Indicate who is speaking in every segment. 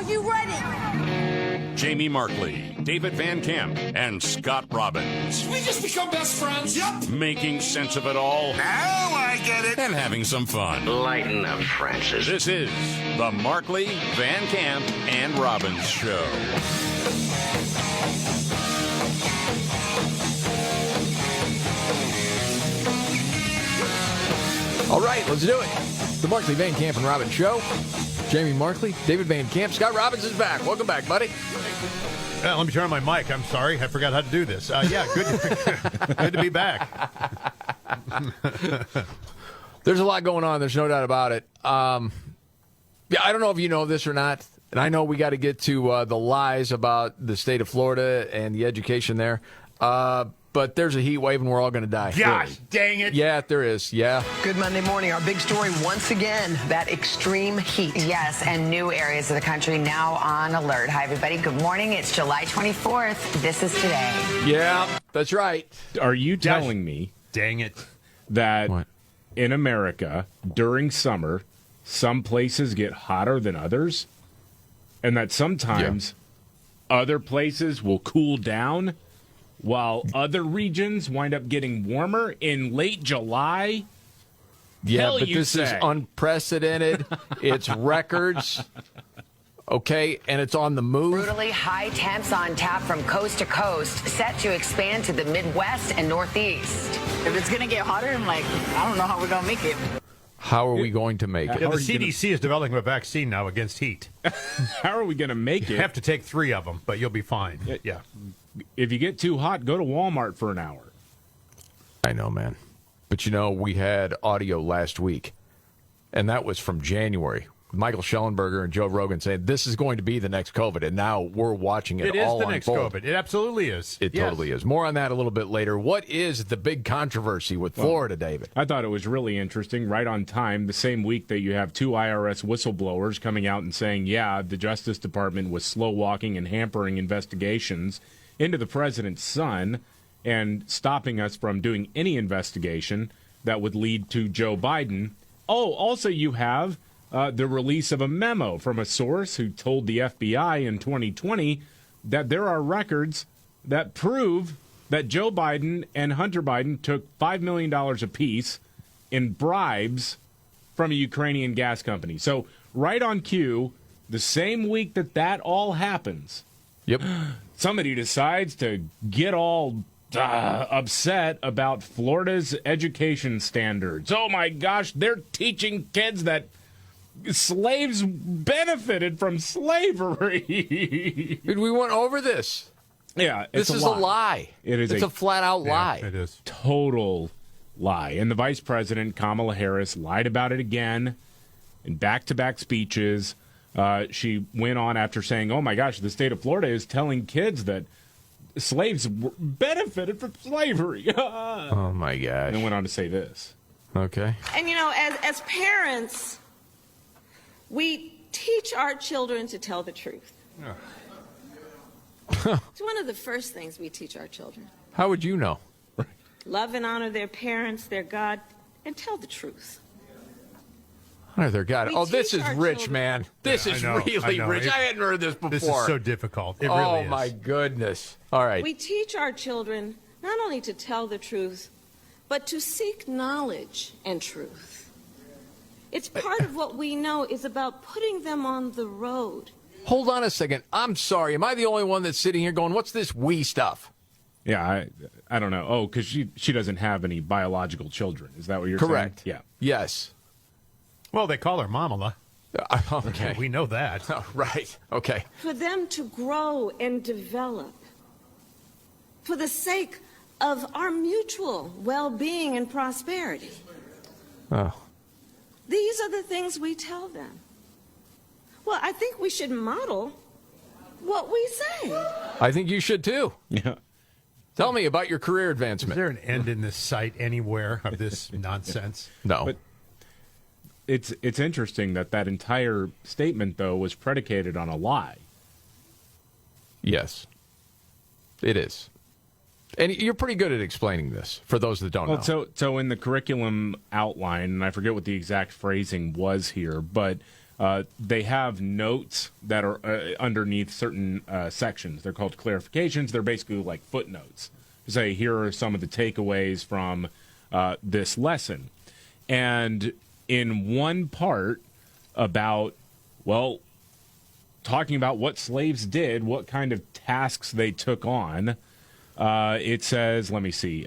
Speaker 1: Are you ready?
Speaker 2: Jamie Markley, David Van Camp, and Scott Robbins.
Speaker 3: We just become best friends. Yep.
Speaker 2: Making sense of it all.
Speaker 3: Now I get it.
Speaker 2: And having some fun.
Speaker 4: Lighten up, Francis.
Speaker 2: This is the Markley, Van Camp, and Robbins Show.
Speaker 5: All right, let's do it. The Markley, Van Camp, and Robbins Show. Jamie Markley, David Van Camp, Scott Robbins is back. Welcome back, buddy.
Speaker 6: Let me turn on my mic. I'm sorry. I forgot how to do this. Yeah, good to be back.
Speaker 5: There's a lot going on. There's no doubt about it. I don't know if you know this or not, and I know we got to get to the lies about the state of Florida and the education there. But there's a heat wave, and we're all going to die.
Speaker 6: Gosh, dang it.
Speaker 5: Yeah, there is. Yeah.
Speaker 7: Good Monday morning. Our big story once again, that extreme heat.
Speaker 8: Yes, and new areas of the country now on alert. Hi, everybody. Good morning. It's July 24th. This is today.
Speaker 5: Yeah, that's right.
Speaker 9: Are you telling me
Speaker 6: Dang it.
Speaker 9: that
Speaker 5: What?
Speaker 9: in America, during summer, some places get hotter than others? And that sometimes other places will cool down while other regions wind up getting warmer in late July?
Speaker 5: Yeah,
Speaker 9: Hell,
Speaker 5: but
Speaker 9: you
Speaker 5: this is
Speaker 9: say.
Speaker 5: unprecedented. It's records. Okay, and it's on the move.
Speaker 8: Brutally high temps on tap from coast to coast, set to expand to the Midwest and Northeast.
Speaker 1: If it's going to get hotter, I'm like, I don't know how we're going to make it.
Speaker 5: How are we going to make it?
Speaker 6: Yeah, the CDC is developing a vaccine now against heat.
Speaker 9: How are we going to make
Speaker 6: You
Speaker 9: it?
Speaker 6: have to take 3 of them, but you'll be fine. Yeah.
Speaker 9: If you get too hot, go to Walmart for an hour.
Speaker 5: I know, man. But you know, we had audio last week, and that was from January. Michael Schellenberger and Joe Rogan saying this is going to be the next COVID, and now we're watching it all
Speaker 6: It is the next
Speaker 5: unfold.
Speaker 6: COVID. It absolutely is.
Speaker 5: It totally is. More on that a little bit later. What is the big controversy with Florida, David?
Speaker 9: I thought it was really interesting, right on time, the same week that you have 2 IRS whistleblowers coming out and saying, yeah, the Justice Department was slow-walking and hampering investigations into the president's son and stopping us from doing any investigation that would lead to Joe Biden. Oh, also you have the release of a memo from a source who told the FBI in 2020 that there are records that prove that Joe Biden and Hunter Biden took $5 million apiece in bribes from a Ukrainian gas company. So right on cue, the same week that all happens,
Speaker 5: Yep.
Speaker 9: somebody decides to get all upset about Florida's education standards. Oh, my gosh, they're teaching kids that slaves benefited from slavery.
Speaker 5: Dude, we went over this.
Speaker 9: Yeah,
Speaker 5: This is a lie.
Speaker 9: It is
Speaker 5: It's a flat-out lie.
Speaker 6: Yeah, it is.
Speaker 9: Total lie. And the vice president, Kamala Harris, lied about it again in back-to-back speeches. She went on after saying, oh, my gosh, the state of Florida is telling kids that slaves benefited from slavery.
Speaker 5: Oh, my gosh.
Speaker 9: And then went on to say this.
Speaker 5: Okay.
Speaker 1: And, you know, as parents, we teach our children to tell the truth. It's one of the first things we teach our children.
Speaker 5: How would you know?
Speaker 1: Love and honor their parents, their God, and tell the truth.
Speaker 5: Honor their God.
Speaker 1: We
Speaker 5: Oh, this
Speaker 1: teach
Speaker 5: is
Speaker 1: our
Speaker 5: rich,
Speaker 1: children.
Speaker 5: man. This
Speaker 6: Yeah,
Speaker 5: is
Speaker 6: I know,
Speaker 5: really
Speaker 6: I know.
Speaker 5: rich. I hadn't heard this before.
Speaker 6: This is so difficult. It really
Speaker 5: Oh,
Speaker 6: is.
Speaker 5: my goodness. All right.
Speaker 1: We teach our children not only to tell the truth, but to seek knowledge and truth. It's part of what we know is about putting them on the road.
Speaker 5: Hold on a second. I'm sorry. Am I the only one that's sitting here going, what's this we stuff?
Speaker 9: Yeah, I don't know. Oh, because she doesn't have any biological children. Is that what you're
Speaker 5: Correct.
Speaker 9: saying? Yeah.
Speaker 5: Yes.
Speaker 6: Well, they call her Mamala.
Speaker 5: Okay.
Speaker 6: We know that.
Speaker 5: Oh, right. Okay.
Speaker 1: For them to grow and develop for the sake of our mutual well-being and prosperity.
Speaker 5: Oh.
Speaker 1: These are the things we tell them. Well, I think we should model what we say.
Speaker 5: I think you should, too.
Speaker 9: Yeah.
Speaker 5: Tell me about your career
Speaker 6: Is
Speaker 5: advancement.
Speaker 6: there an end in this site anywhere of this nonsense?
Speaker 5: No.
Speaker 9: But it's interesting that entire statement, though, was predicated on a lie.
Speaker 5: Yes. It is. And you're pretty good at explaining this for those that don't know.
Speaker 9: So in the curriculum outline, and I forget what the exact phrasing was here, but they have notes that are underneath certain sections. They're called clarifications. They're basically like footnotes to say, here are some of the takeaways from this lesson. And in one part about, well, talking about what slaves did, what kind of tasks they took on, it says, let me see,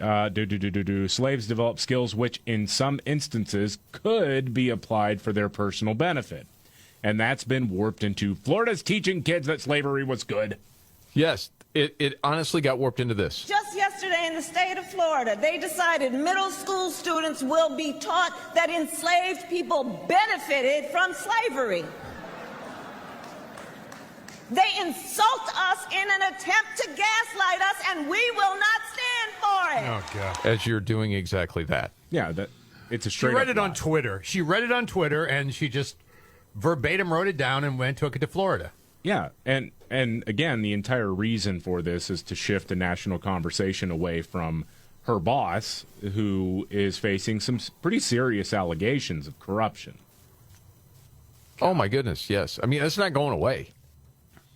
Speaker 9: slaves developed skills which in some instances could be applied for their personal benefit. And that's been warped into Florida's teaching kids that slavery was good.
Speaker 5: Yes, it honestly got warped into this.
Speaker 1: Just yesterday in the state of Florida, they decided middle school students will be taught that enslaved people benefited from slavery. They insult us in an attempt to gaslight us, and we will not stand for it.
Speaker 6: Oh, God.
Speaker 5: As you're doing exactly that.
Speaker 9: Yeah, it's a
Speaker 6: She
Speaker 9: straight
Speaker 6: read
Speaker 9: up
Speaker 6: it on
Speaker 9: lie.
Speaker 6: Twitter. She read it on Twitter, and she just verbatim wrote it down and took it to Florida.
Speaker 9: Yeah, and again, the entire reason for this is to shift the national conversation away from her boss, who is facing some pretty serious allegations of corruption.
Speaker 5: Oh, my goodness, yes. I mean, that's not going away.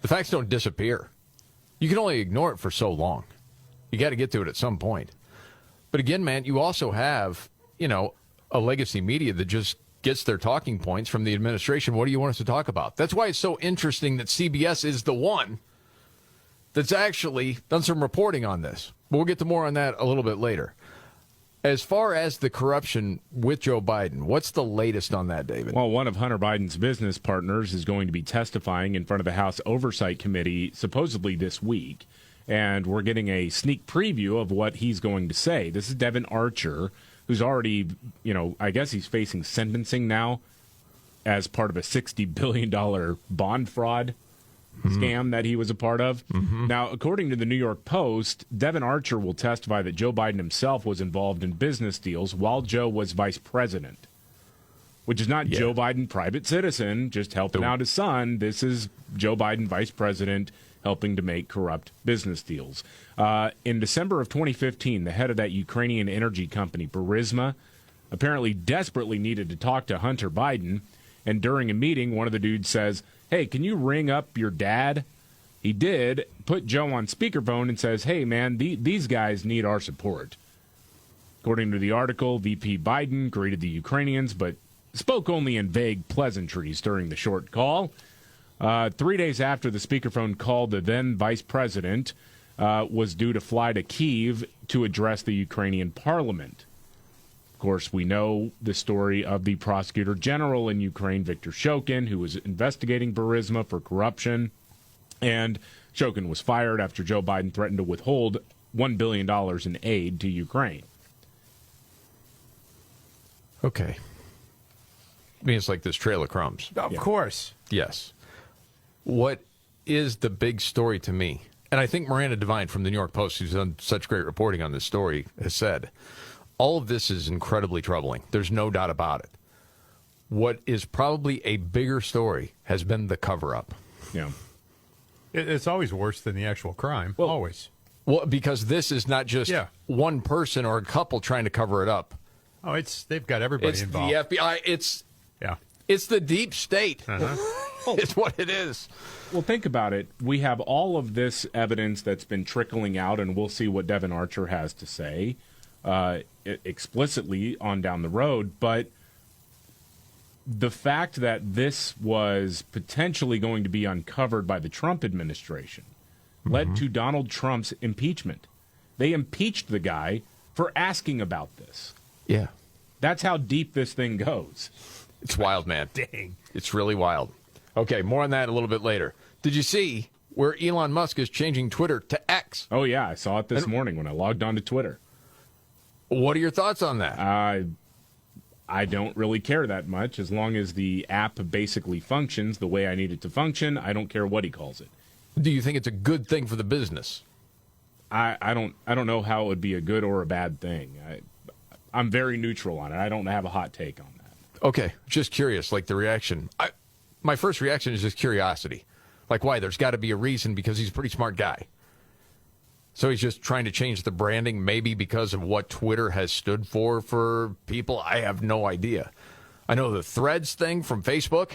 Speaker 5: The facts don't disappear. You can only ignore it for so long. You got to get to it at some point. But again, man, you also have, a legacy media that just gets their talking points from the administration. What do you want us to talk about? That's why it's so interesting that CBS is the one that's actually done some reporting on this. But we'll get to more on that a little bit later. As far as the corruption with Joe Biden, what's the latest on that, David?
Speaker 9: Well, one of Hunter Biden's business partners is going to be testifying in front of the House Oversight Committee supposedly this week. And we're getting a sneak preview of what he's going to say. This is Devin Archer, who's already, I guess he's facing sentencing now as part of a $60 billion bond fraud scam that he was a part of. Now, according to the New York Post, Devin Archer will testify that Joe Biden himself was involved in business deals while Joe was vice president, which is not Joe Biden, private citizen, just helping out his son. This is Joe Biden, vice president, helping to make corrupt business deals. In December of 2015, the head of that Ukrainian energy company, Burisma, apparently desperately needed to talk to Hunter Biden. And during a meeting, one of the dudes says, "Hey, can you ring up your dad?" He did, put Joe on speakerphone and says, "Hey, man, these guys need our support." According to the article, VP Biden greeted the Ukrainians, but spoke only in vague pleasantries during the short call. 3 days after the speakerphone call, the then vice president was due to fly to Kyiv to address the Ukrainian parliament. Of course, we know the story of the prosecutor general in Ukraine, Viktor Shokin, who was investigating Burisma for corruption. And Shokin was fired after Joe Biden threatened to withhold $1 billion in aid to Ukraine.
Speaker 5: Okay. I mean, it's like this trail of crumbs.
Speaker 6: Of course.
Speaker 5: Yes. What is the big story to me? And I think Miranda Devine from the New York Post, who's done such great reporting on this story, has said, all of this is incredibly troubling. There's no doubt about it. What is probably a bigger story has been the cover-up.
Speaker 9: Yeah.
Speaker 6: It's always worse than the actual crime.
Speaker 9: Well,
Speaker 6: always.
Speaker 5: Well, because this is not just one person or a couple trying to cover it up.
Speaker 6: Oh, they've got everybody involved.
Speaker 5: It's the FBI. It's the deep state. It's what it is.
Speaker 9: Well, think about it. We have all of this evidence that's been trickling out, and we'll see what Devin Archer has to say explicitly on down the road. But the fact that this was potentially going to be uncovered by the Trump administration led to Donald Trump's impeachment. They impeached the guy for asking about this.
Speaker 5: Yeah.
Speaker 9: That's how deep this thing goes.
Speaker 5: It's wild, man.
Speaker 6: Dang.
Speaker 5: It's really wild. Okay, more on that a little bit later. Did you see where Elon Musk is changing Twitter to X?
Speaker 9: Oh, yeah. I saw it this morning when I logged on to Twitter.
Speaker 5: What are your thoughts on that?
Speaker 9: I don't really care that much. As long as the app basically functions the way I need it to function, I don't care what he calls it.
Speaker 5: Do you think it's a good thing for the business?
Speaker 9: I don't know how it would be a good or a bad thing. I'm very neutral on it. I don't have a hot take on that.
Speaker 5: Okay, just curious, like the reaction. My first reaction is just curiosity. Like, why? There's got to be a reason, because he's a pretty smart guy. So he's just trying to change the branding, maybe because of what Twitter has stood for people. I have no idea. I know the Threads thing from Facebook,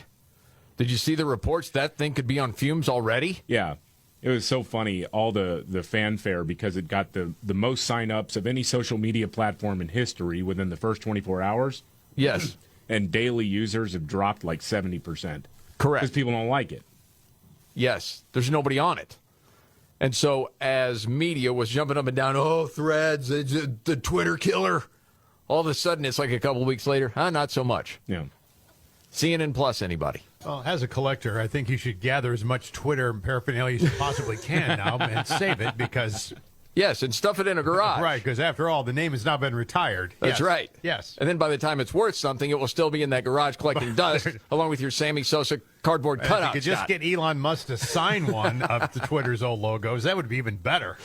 Speaker 5: Did you see the reports? That thing could be on fumes already?
Speaker 9: Yeah. It was so funny, all the fanfare, because it got the most sign-ups of any social media platform in history within the first 24 hours.
Speaker 5: Yes.
Speaker 9: And daily users have dropped like 70%.
Speaker 5: Correct.
Speaker 9: Because people don't like it.
Speaker 5: Yes. There's nobody on it. And so as media was jumping up and down, oh, Threads, the Twitter killer, all of a sudden it's like a couple weeks later, not so much.
Speaker 9: Yeah.
Speaker 5: CNN Plus, anybody?
Speaker 6: Well, as a collector, I think you should gather as much Twitter paraphernalia as you possibly can now and save it because...
Speaker 5: Yes, and stuff it in a garage.
Speaker 6: Right, because after all, the name has now been retired.
Speaker 5: That's
Speaker 6: Yes.
Speaker 5: right.
Speaker 6: Yes.
Speaker 5: And then by the time it's worth something, it will still be in that garage collecting dust, along with your Sammy Sosa cardboard
Speaker 6: And if
Speaker 5: cutout.
Speaker 6: you could just get Elon Musk to sign one of the Twitter's old logos, that would be even better.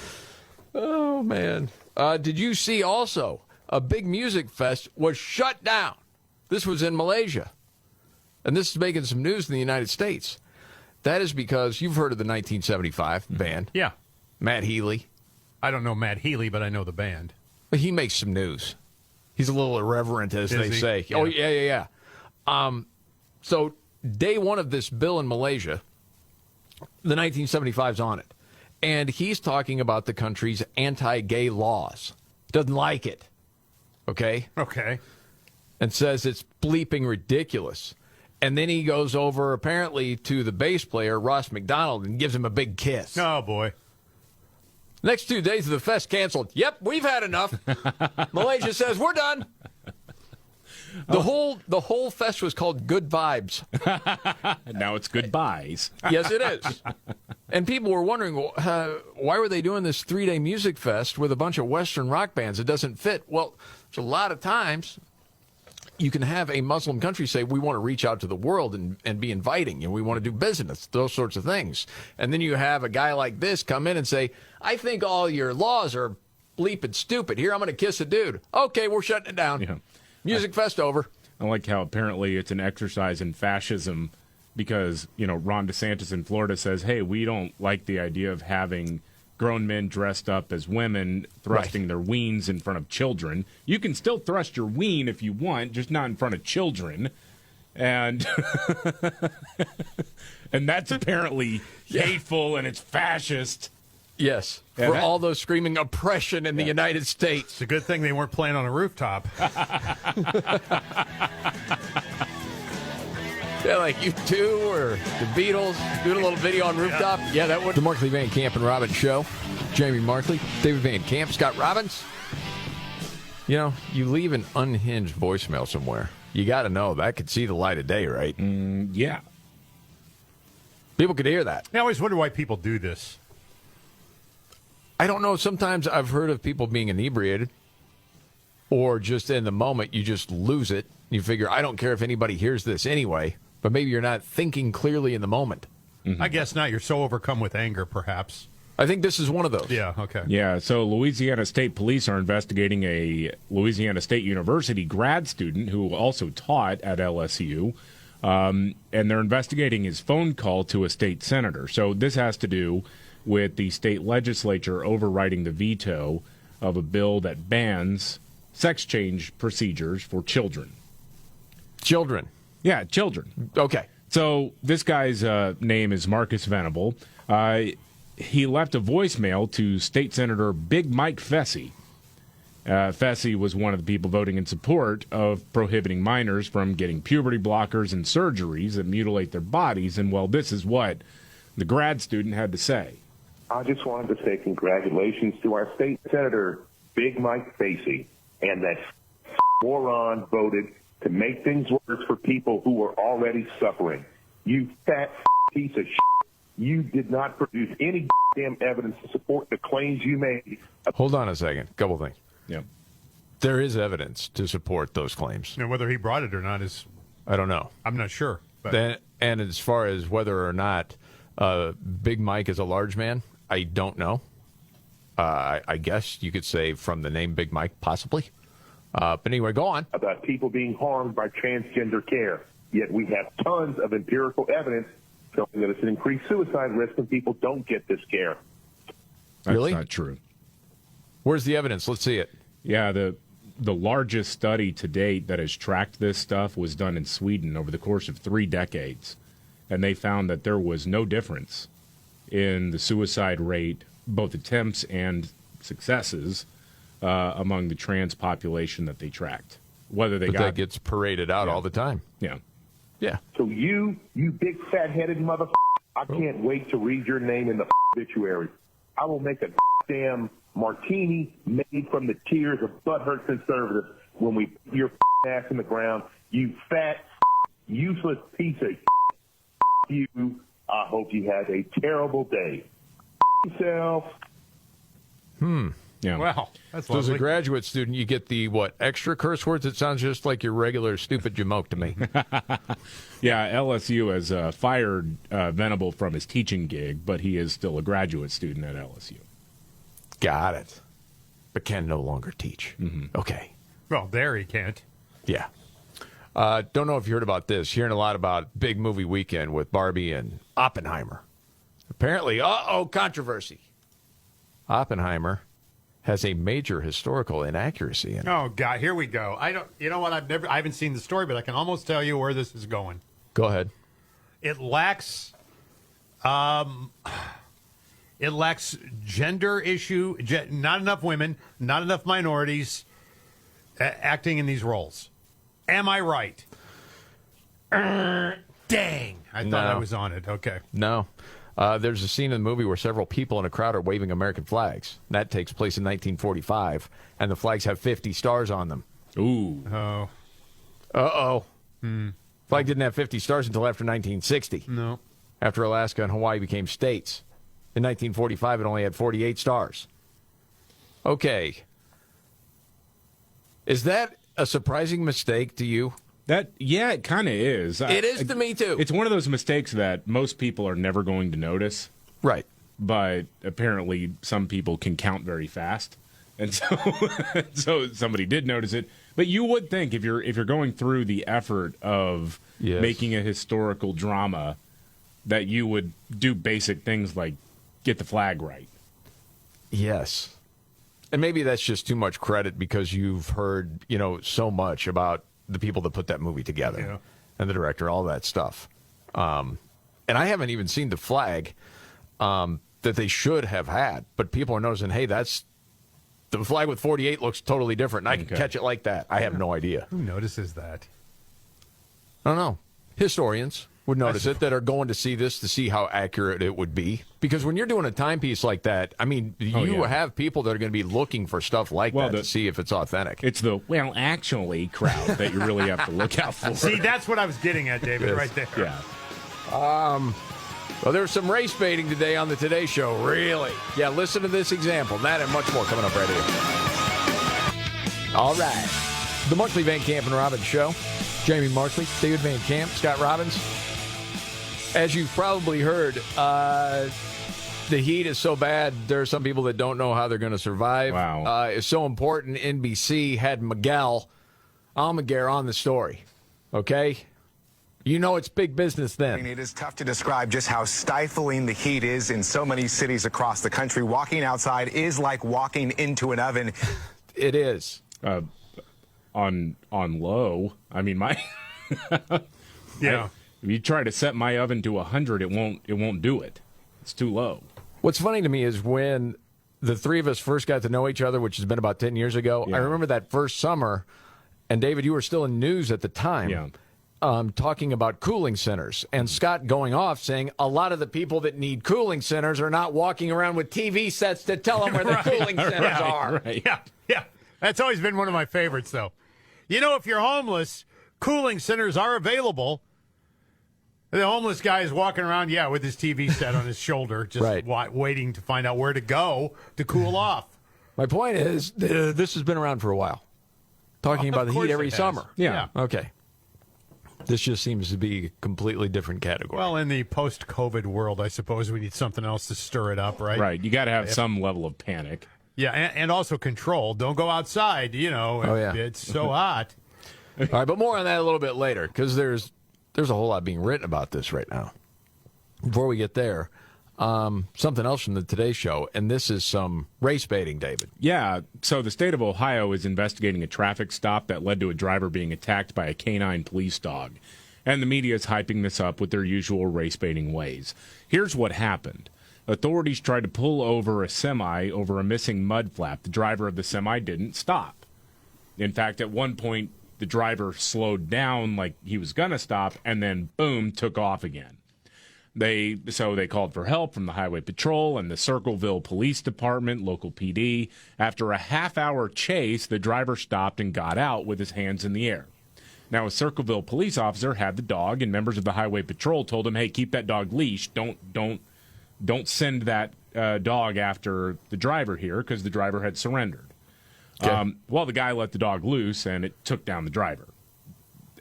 Speaker 5: Oh, man. Did you see also a big music fest was shut down? This was in Malaysia. And this is making some news in the United States. That is because you've heard of the 1975 band.
Speaker 6: Yeah.
Speaker 5: Matt Healy.
Speaker 6: I don't know Matt Healy, but I know the band.
Speaker 5: But he makes some news. He's a little irreverent, as
Speaker 6: Is
Speaker 5: they
Speaker 6: he?
Speaker 5: say.
Speaker 6: Yeah.
Speaker 5: Oh, yeah. So day one of this bill in Malaysia, the 1975's on it. And he's talking about the country's anti-gay laws. Doesn't like it. Okay?
Speaker 6: Okay.
Speaker 5: And says it's bleeping ridiculous. And then he goes over, apparently, to the bass player, Ross McDonald, and gives him a big kiss.
Speaker 6: Oh, boy.
Speaker 5: Next 2 days of the fest canceled. Yep, we've had enough. Malaysia says, we're done. The whole fest was called Good Vibes.
Speaker 9: Now it's goodbyes.
Speaker 5: Yes, it is. And people were wondering, why were they doing this 3-day music fest with a bunch of Western rock bands? It doesn't fit. Well, there's a lot of times you can have a Muslim country say, we want to reach out to the world and be inviting, and we want to do business, those sorts of things. And then you have a guy like this come in and say, I think all your laws are bleeping stupid. Here, I'm going to kiss a dude. Okay, we're shutting it down.
Speaker 9: Yeah.
Speaker 5: Music fest over.
Speaker 9: I like how apparently it's an exercise in fascism because, Ron DeSantis in Florida says, hey, we don't like the idea of having grown men dressed up as women thrusting their weens in front of children. You can still thrust your ween if you want, just not in front of children. And and that's apparently hateful and it's fascist.
Speaker 5: Yes,
Speaker 9: Yeah,
Speaker 5: for
Speaker 9: that-
Speaker 5: all those screaming oppression in the United States.
Speaker 6: It's a good thing they weren't playing on a rooftop.
Speaker 5: Yeah, like you two or the Beatles doing a little video on rooftop. Yeah, that would. The Markley, Van Camp and Robbins Show. Jamie Markley, David Van Camp, Scott Robbins. You leave an unhinged voicemail somewhere. You got to know that could see the light of day, right?
Speaker 9: Yeah.
Speaker 5: People could hear that.
Speaker 6: I always wonder why people do this.
Speaker 5: I don't know. Sometimes I've heard of people being inebriated or just in the moment you just lose it. You figure, I don't care if anybody hears this anyway, but maybe you're not thinking clearly in the moment.
Speaker 9: Mm-hmm.
Speaker 6: I guess not. You're so overcome with anger, perhaps.
Speaker 5: I think this is one of those.
Speaker 6: Yeah, okay.
Speaker 9: Yeah, so Louisiana State Police are investigating a Louisiana State University grad student who also taught at LSU, and they're investigating his phone call to a state senator. So this has to do with the state legislature overriding the veto of a bill that bans sex change procedures for children.
Speaker 5: Children.
Speaker 9: Yeah, children.
Speaker 5: Okay.
Speaker 9: So this guy's name is Marcus Venable. He left a voicemail to State Senator Big Mike Fessy. Fessy was one of the people voting in support of prohibiting minors from getting puberty blockers and surgeries that mutilate their bodies. And, well, this is what the grad student had to say.
Speaker 4: I just wanted to say congratulations to our state senator, Big Mike Stacy, and that moron voted to make things worse for people who were already suffering. You fat piece of shit. You did not produce any damn evidence to support the claims you made.
Speaker 5: Hold on a second. Couple things.
Speaker 9: Yeah.
Speaker 5: There is evidence to support those claims.
Speaker 6: Whether he brought it or not is,
Speaker 5: I don't know.
Speaker 6: I'm not sure. But
Speaker 5: And as far as whether or not Big Mike is a large man, I don't know. I guess you could say from the name Big Mike, possibly. But anyway, go on.
Speaker 4: About people being harmed by transgender care. Yet we have tons of empirical evidence showing that it's an increased suicide risk when people don't get this care.
Speaker 9: That's
Speaker 5: Really?
Speaker 9: not true.
Speaker 5: Where's the evidence? Let's see it.
Speaker 9: Yeah, the largest study to date that has tracked this stuff was done in Sweden over the course of 3 decades. and they found that there was no difference in the suicide rate, both attempts and successes, among the trans population that they tracked. Whether they
Speaker 5: that gets paraded out all the time.
Speaker 9: Yeah.
Speaker 5: Yeah.
Speaker 4: So you big fat-headed motherfucker, I can't wait to read your name in the obituary. I will make a damn martini made from the tears of butthurt conservatives when we put your ass in the ground. You fat, useless piece of you. I hope you have a terrible day. Yourself.
Speaker 9: Yeah.
Speaker 6: Wow, that's
Speaker 5: So as a
Speaker 6: lovely.
Speaker 5: graduate student, you get the, extra curse words? It sounds just like your regular stupid jamoke to me.
Speaker 9: Yeah, LSU has fired Venable from his teaching gig, but he is still a graduate student at LSU.
Speaker 5: Got it. But can no longer teach. Okay.
Speaker 6: Well, there he can't.
Speaker 5: Yeah. Don't know if you heard about this. Hearing a lot about big movie weekend with Barbie and Oppenheimer. Apparently, controversy. Oppenheimer has a major historical inaccuracy in it.
Speaker 6: Oh God, here we go. You know what? I haven't seen the story, but I can almost tell you where this is going.
Speaker 5: Go ahead.
Speaker 6: It lacks gender issue. Not enough women, not enough minorities acting in these roles. Am I right? Dang! I thought I was on it. Okay.
Speaker 5: No. There's a scene in the movie where several people in a crowd are waving American flags. That takes place in 1945, and the flags have 50 stars on them.
Speaker 9: Ooh.
Speaker 6: Oh.
Speaker 5: Uh-oh. Flag didn't have 50 stars until after 1960.
Speaker 6: No.
Speaker 5: After Alaska and Hawaii became states. In 1945, it only had 48 stars. Okay. Is that a surprising mistake to you?
Speaker 9: It kind of is.
Speaker 5: It is to me, too.
Speaker 9: It's one of those mistakes that most people are never going to notice.
Speaker 5: Right.
Speaker 9: But apparently some people can count very fast. And so somebody did notice it. But you would think if you're going through the effort of making a historical drama that you would do basic things like get the flag right.
Speaker 5: Yes. And maybe that's just too much credit because you've heard, so much about the people that put that movie together and the director, all that stuff. And I haven't even seen the flag that they should have had, but people are noticing, hey, that's the flag with 48 looks totally different. And I can catch it like that. I have no idea.
Speaker 6: Who notices that?
Speaker 5: I don't know. Historians would notice it that are going to see this to see how accurate it would be. Because when you're doing a timepiece like that, I mean, you have people that are going to be looking for stuff like that to see if it's authentic.
Speaker 9: It's the, actually crowd that you really have to look out for.
Speaker 6: See, that's what I was getting at, David, right there.
Speaker 9: Yeah.
Speaker 5: Well, there was some race baiting today on the Today Show. Really? Yeah, listen to this example. That and much more coming up right here. All right. The Markley, Van Camp, and Robbins Show. Jamie Markley, David Van Camp, Scott Robbins. As you've probably heard, the heat is so bad, there are some people that don't know how they're going to survive.
Speaker 9: Wow.
Speaker 5: It's so important, NBC had Miguel Almaguer on the story. Okay? You know it's big business then.
Speaker 10: It is tough to describe just how stifling the heat is in so many cities across the country. Walking outside is like walking into an oven.
Speaker 5: It is.
Speaker 9: On low, I mean, my...
Speaker 6: Yeah.
Speaker 9: If you try to set my oven to 100, it won't do it. It's too low.
Speaker 5: What's funny to me is when the three of us first got to know each other, which has been about 10 years ago, I remember that first summer, and David, you were still in news at the time, talking about cooling centers, and Scott going off saying a lot of the people that need cooling centers are not walking around with TV sets to tell them where the cooling centers are.
Speaker 9: Right.
Speaker 6: Yeah. That's always been one of my favorites, though. If you're homeless, cooling centers are available. The homeless guy is walking around, with his TV set on his shoulder, just waiting to find out where to go to cool off.
Speaker 5: My point is, this has been around for a while. Talking about the heat every summer.
Speaker 6: Yeah.
Speaker 5: Okay. This just seems to be a completely different category.
Speaker 6: Well, in the post-COVID world, I suppose we need something else to stir it up, right?
Speaker 9: Right. You got to have some level of panic.
Speaker 6: Yeah, and also control. Don't go outside, it's so hot.
Speaker 5: All right, but more on that a little bit later, because there's a whole lot being written about this right now. Before we get there, something else from the Today Show, and this is some race baiting, David.
Speaker 9: Yeah, so the state of Ohio is investigating a traffic stop that led to a driver being attacked by a canine police dog. And the media is hyping this up with their usual race-baiting ways. Here's what happened. Authorities tried to pull over a semi over a missing mud flap. The driver of the semi didn't stop. In fact, at one point, the driver slowed down like he was going to stop, and then, boom, took off again. So they called for help from the Highway Patrol and the Circleville Police Department, local PD. After a half-hour chase, the driver stopped and got out with his hands in the air. Now, a Circleville police officer had the dog, and members of the Highway Patrol told him, hey, keep that dog leashed. Don't send that dog after the driver here, because the driver had surrendered. Okay. Well, the guy let the dog loose, and it took down the driver.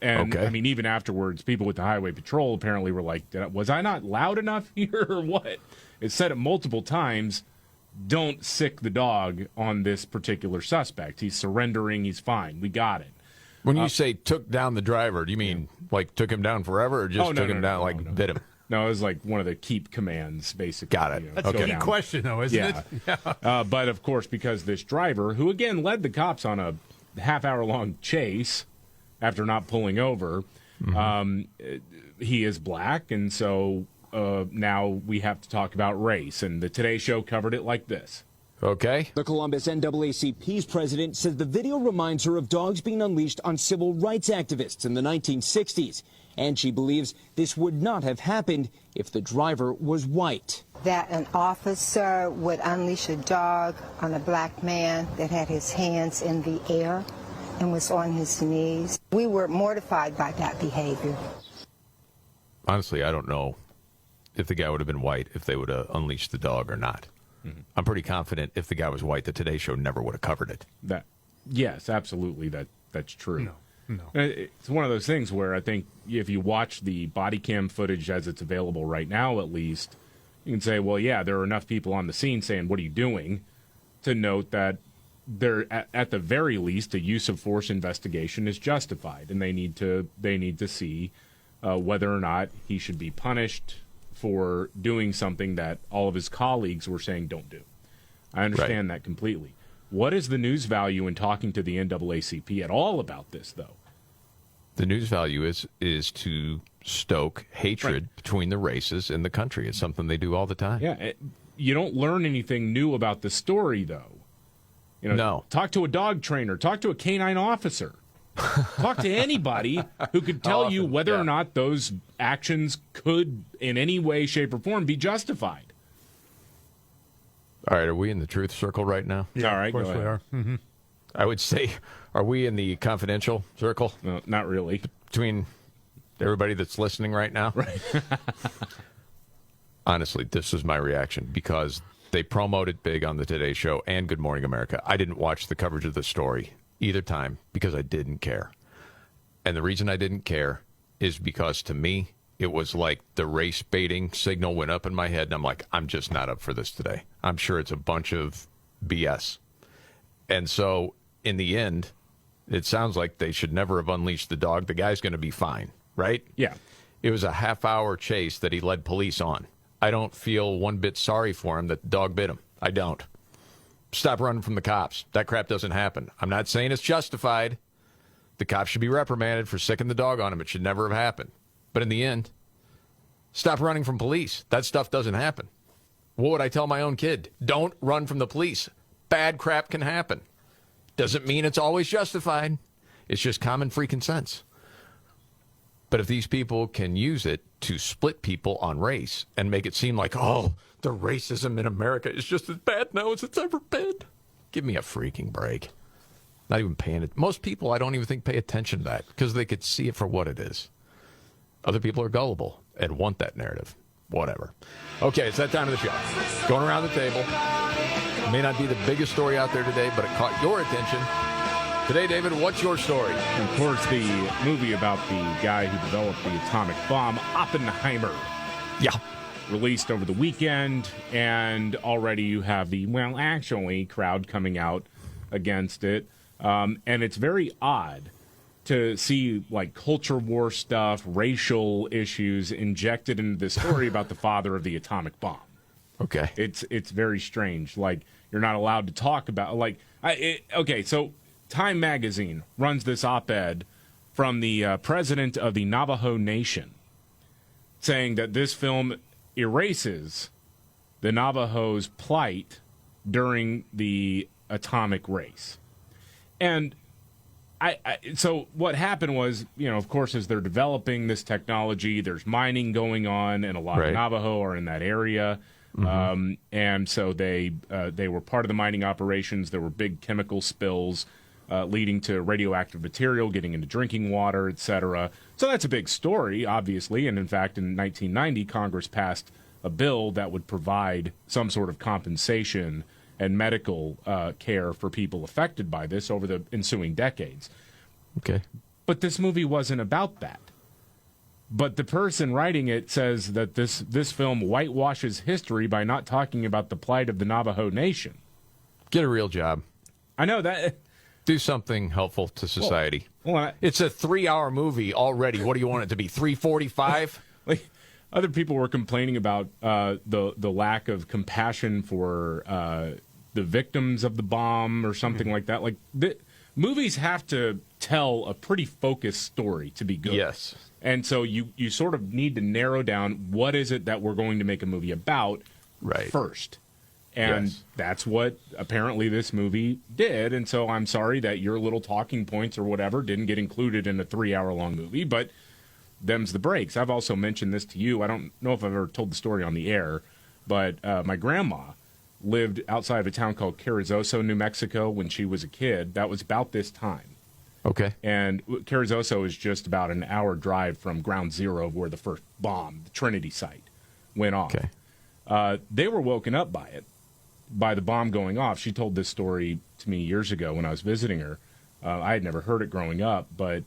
Speaker 9: And, I mean, even afterwards, people with the Highway Patrol apparently were like, was I not loud enough here or what? It said it multiple times, don't sick the dog on this particular suspect. He's surrendering. He's fine. We got it.
Speaker 5: When you say took down the driver, do you mean like took him down forever or just took him down, bit him?
Speaker 9: No, it was like one of the keep commands, basically.
Speaker 5: Got it.
Speaker 6: That's a key question, though, isn't it?
Speaker 9: Yeah. But, of course, because this driver, who, again, led the cops on a half-hour-long chase after not pulling over, he is black, and so now we have to talk about race. And the Today Show covered it like this.
Speaker 5: Okay.
Speaker 11: The Columbus NAACP's president says the video reminds her of dogs being unleashed on civil rights activists in the 1960s. And she believes this would not have happened if the driver was white.
Speaker 12: That an officer would unleash a dog on a black man that had his hands in the air and was on his knees. We were mortified by that behavior.
Speaker 5: Honestly, I don't know if the guy would have been white if they would have unleashed the dog or not. I'm pretty confident if the guy was white, the Today Show never would have covered it.
Speaker 9: Yes, absolutely, that's true.
Speaker 6: No.
Speaker 9: It's one of those things where I think if you watch the body cam footage as it's available right now, at least, you can say, well, yeah, there are enough people on the scene saying, what are you doing? To note that there, at the very least, a use of force investigation is justified, and they need to see whether or not he should be punished for doing something that all of his colleagues were saying don't do. I understand that completely. What is the news value in talking to the NAACP at all about this, though?
Speaker 5: The news value is to stoke hatred between the races in the country. It's something they do all the time.
Speaker 9: Yeah, you don't learn anything new about the story, though.
Speaker 5: No.
Speaker 9: Talk to a dog trainer. Talk to a canine officer. Talk to anybody who could tell you whether or not those actions could, in any way, shape, or form, be justified.
Speaker 5: All right, are we in the truth circle right now?
Speaker 9: Yeah, all right,
Speaker 6: of course we are. Mm-hmm.
Speaker 5: I would say, are we in the confidential circle?
Speaker 9: No, not really.
Speaker 5: Between everybody that's listening right now?
Speaker 9: Right.
Speaker 5: Honestly, this is my reaction because they promoted big on the Today Show and Good Morning America. I didn't watch the coverage of the story either time because I didn't care. And the reason I didn't care is because, to me, it was like the race baiting signal went up in my head, and I'm like, I'm just not up for this today. I'm sure it's a bunch of BS. And so, in the end, it sounds like they should never have unleashed the dog. The guy's going to be fine, right?
Speaker 9: Yeah.
Speaker 5: It was a half-hour chase that he led police on. I don't feel one bit sorry for him that the dog bit him. I don't. Stop running from the cops. That crap doesn't happen. I'm not saying it's justified. The cops should be reprimanded for sicking the dog on him. It should never have happened. But in the end, stop running from police. That stuff doesn't happen. What would I tell my own kid? Don't run from the police. Bad crap can happen. Doesn't mean it's always justified. It's just common freaking sense. But if these people can use it to split people on race and make it seem like, oh, the racism in America is just as bad now as it's ever been. Give me a freaking break. Not even paying it. Most people, I don't even think, pay attention to that because they could see it for what it is. Other people are gullible and want that narrative. Whatever. Okay, it's that time of the show. Going around the table. It may not be the biggest story out there today, but it caught your attention. Today, David, what's your story?
Speaker 9: Of course, the movie about the guy who developed the atomic bomb, Oppenheimer.
Speaker 5: Yeah.
Speaker 9: Released over the weekend, and already you have the, well, actually, crowd coming out against it. And it's very odd to see, like, culture war stuff, racial issues injected into this story about the father of the atomic bomb.
Speaker 5: Okay.
Speaker 9: It's very strange. Like, you're not allowed to talk about, like, okay, so Time Magazine runs this op-ed from the president of the Navajo Nation, saying that this film erases the Navajo's plight during the atomic race. And so what happened was, of course, as they're developing this technology, there's mining going on, and a lot of Navajo are in that area. Mm-hmm. And so they were part of the mining operations. There were big chemical spills leading to radioactive material getting into drinking water, etc. So that's a big story, obviously. And in fact, in 1990, Congress passed a bill that would provide some sort of compensation and medical care for people affected by this over the ensuing decades.
Speaker 5: Okay.
Speaker 9: But this movie wasn't about that. But the person writing it says that this film whitewashes history by not talking about the plight of the Navajo Nation.
Speaker 5: Get a real job.
Speaker 9: I know that.
Speaker 5: Do something helpful to society.
Speaker 9: Well,
Speaker 5: it's a 3-hour movie already. What do you want it to be, 3:45?
Speaker 9: Like, other people were complaining about the lack of compassion for the victims of the bomb or something like that. Like, movies have to tell a pretty focused story to be good.
Speaker 5: Yes.
Speaker 9: And so you sort of need to narrow down what is it that we're going to make a movie about first. And that's what apparently this movie did. And so I'm sorry that your little talking points or whatever didn't get included in a 3-hour-long movie, but them's the breaks. I've also mentioned this to you. I don't know if I've ever told the story on the air, but my grandma lived outside of a town called Carrizozo, New Mexico, when she was a kid. That was about this time.
Speaker 5: Okay.
Speaker 9: And Carrizozo is just about an hour drive from Ground Zero, where the first bomb, the Trinity site, went off.
Speaker 5: Okay.
Speaker 9: They were woken up by it, by the bomb going off. She told this story to me years ago when I was visiting her. I had never heard it growing up, but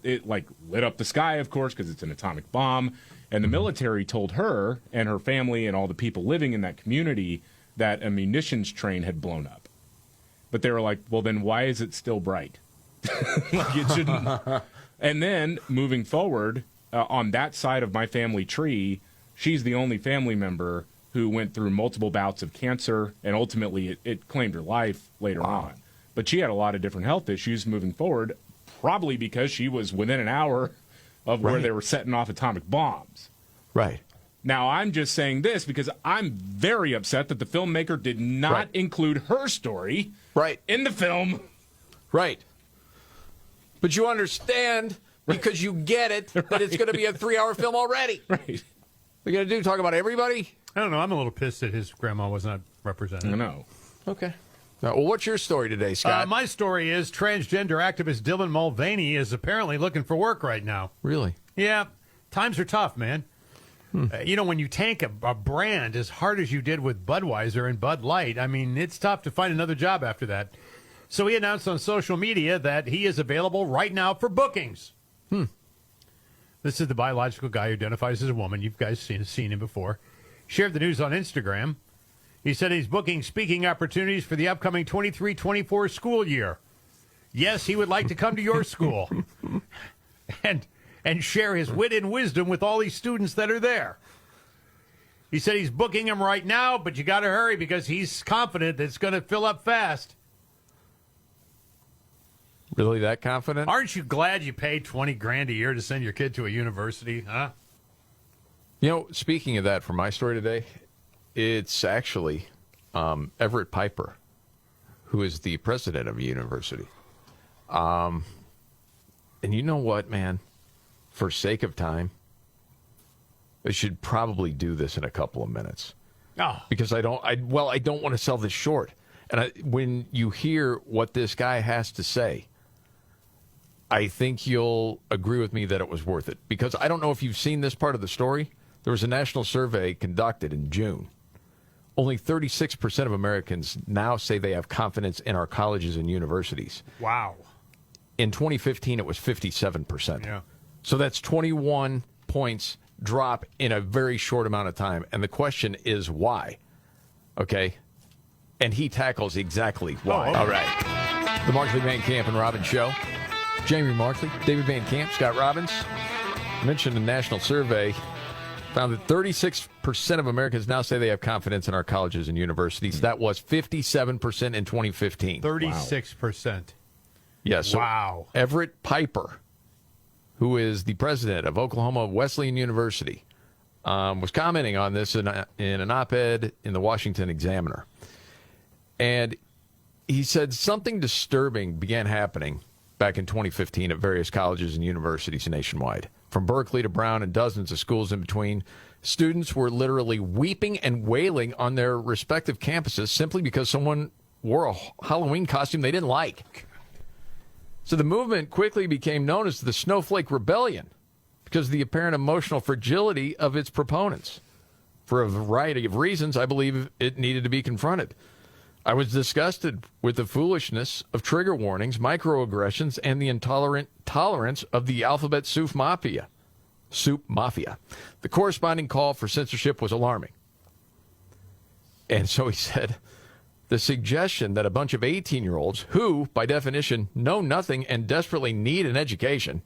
Speaker 9: it like lit up the sky, of course, because it's an atomic bomb. And the military told her and her family and all the people living in that community that a munitions train had blown up. But they were like, well, then why is it still bright? Like, it shouldn't. And then moving forward, on that side of my family tree, she's the only family member who went through multiple bouts of cancer, and ultimately it claimed her life later on. But she had a lot of different health issues moving forward, probably because she was within an hour of where they were setting off atomic bombs.
Speaker 5: Right.
Speaker 9: Now, I'm just saying this because I'm very upset that the filmmaker did not include her story in the film.
Speaker 5: Right. But you understand, because you get it, that it's going to be a 3-hour film already.
Speaker 9: Right.
Speaker 5: What are you going to do, talk about everybody?
Speaker 6: I don't know. I'm a little pissed that his grandma was not represented.
Speaker 9: I know.
Speaker 5: Okay. Well, what's your story today, Scott?
Speaker 6: My story is transgender activist Dylan Mulvaney is apparently looking for work right now.
Speaker 5: Really?
Speaker 6: Yeah. Times are tough, man. When you tank a brand as hard as you did with Budweiser and Bud Light, I mean, it's tough to find another job after that. So he announced on social media that he is available right now for bookings. This is the biological guy who identifies as a woman. You guys seen him before. Shared the news on Instagram. He said he's booking speaking opportunities for the upcoming 23-24 school year. Yes, he would like to come to your school and share his wit and wisdom with all these students that are there. He said he's booking them right now, but you got to hurry because he's confident that it's going to fill up fast.
Speaker 5: Really that confident?
Speaker 6: Aren't you glad you paid $20,000 a year to send your kid to a university, huh?
Speaker 5: You know, speaking of that, for my story today, it's actually Everett Piper, who is the president of a university. And you know what, man? For sake of time, I should probably do this in a couple of minutes.
Speaker 6: Oh.
Speaker 5: Because I don't want to sell this short. And when you hear what this guy has to say, I think you'll agree with me that it was worth it. Because I don't know if you've seen this part of the story. There was a national survey conducted in June. Only 36% of Americans now say they have confidence in our colleges and universities.
Speaker 6: Wow.
Speaker 5: In 2015, it was 57%.
Speaker 6: Yeah.
Speaker 5: So that's 21 points drop in a very short amount of time. And the question is why? Okay? And he tackles exactly why.
Speaker 6: Oh, okay.
Speaker 5: All right. The Markley, Van Camp, and Robbins Show. Jamie Markley, David Van Camp, Scott Robbins. Mentioned a national survey found that 36% of Americans now say they have confidence in our colleges and universities. That was 57% in 2015.
Speaker 6: 36%.
Speaker 5: Yes. So
Speaker 6: wow.
Speaker 5: Everett Piper, who is the president of Oklahoma Wesleyan University, was commenting on this in an op-ed in the Washington Examiner. And he said something disturbing began happening back in 2015 at various colleges and universities nationwide. From Berkeley to Brown and dozens of schools in between, students were literally weeping and wailing on their respective campuses simply because someone wore a Halloween costume they didn't like. So the movement quickly became known as the Snowflake Rebellion because of the apparent emotional fragility of its proponents. For a variety of reasons, I believe it needed to be confronted. I was disgusted with the foolishness of trigger warnings, microaggressions, and the intolerant tolerance of the alphabet soup mafia. The corresponding call for censorship was alarming. And so he said, the suggestion that a bunch of 18-year-olds who, by definition, know nothing and desperately need an education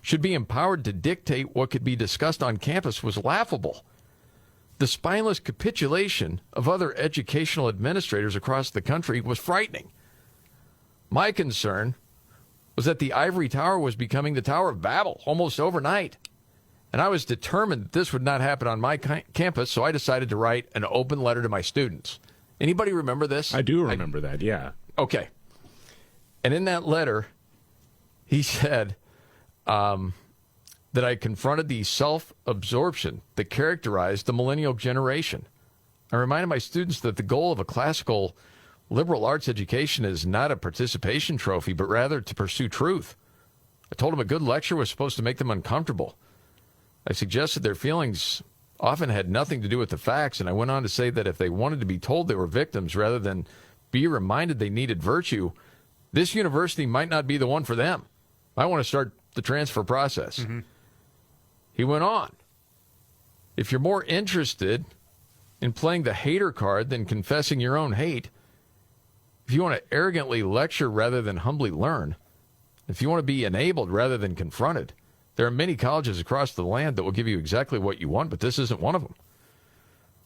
Speaker 5: should be empowered to dictate what could be discussed on campus was laughable. The spineless capitulation of other educational administrators across the country was frightening. My concern was that the ivory tower was becoming the Tower of Babel almost overnight. And I was determined that this would not happen on my campus, so I decided to write an open letter to my students. Anybody remember this?
Speaker 9: I do remember that, yeah.
Speaker 5: Okay. And in that letter, he said that I confronted the self-absorption that characterized the millennial generation. I reminded my students that the goal of a classical liberal arts education is not a participation trophy, but rather to pursue truth. I told them a good lecture was supposed to make them uncomfortable. I suggested their feelings often had nothing to do with the facts, and I went on to say that if they wanted to be told they were victims rather than be reminded they needed virtue, this university might not be the one for them. I want to start the transfer process. Mm-hmm. He went on. If you're more interested in playing the hater card than confessing your own hate, if you want to arrogantly lecture rather than humbly learn, if you want to be enabled rather than confronted, there are many colleges across the land that will give you exactly what you want, but this isn't one of them.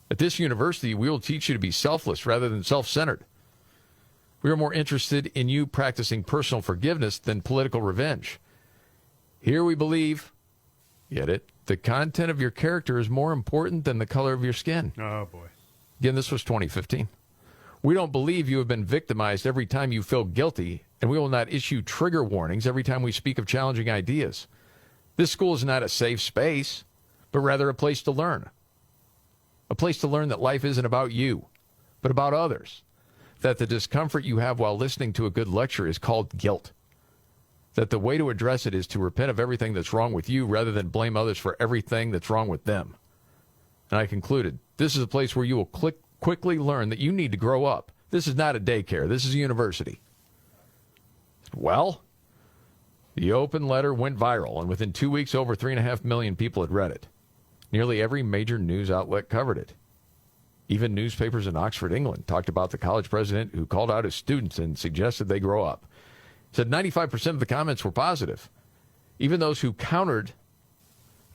Speaker 5: At this university, we will teach you to be selfless rather than self-centered. We are more interested in you practicing personal forgiveness than political revenge. Here we believe, get it, the content of your character is more important than the color of your skin.
Speaker 6: Oh, boy.
Speaker 5: Again, this was 2015. We don't believe you have been victimized every time you feel guilty, and we will not issue trigger warnings every time we speak of challenging ideas. This school is not a safe space, but rather a place to learn. A place to learn that life isn't about you, but about others. That the discomfort you have while listening to a good lecture is called guilt. That the way to address it is to repent of everything that's wrong with you rather than blame others for everything that's wrong with them. And I concluded, this is a place where you will quickly learn that you need to grow up. This is not a daycare. This is a university. Well, the open letter went viral, and within 2 weeks, over 3.5 million people had read it. Nearly every major news outlet covered it. Even newspapers in Oxford, England, talked about the college president who called out his students and suggested they grow up. He said 95% of the comments were positive. Even those who countered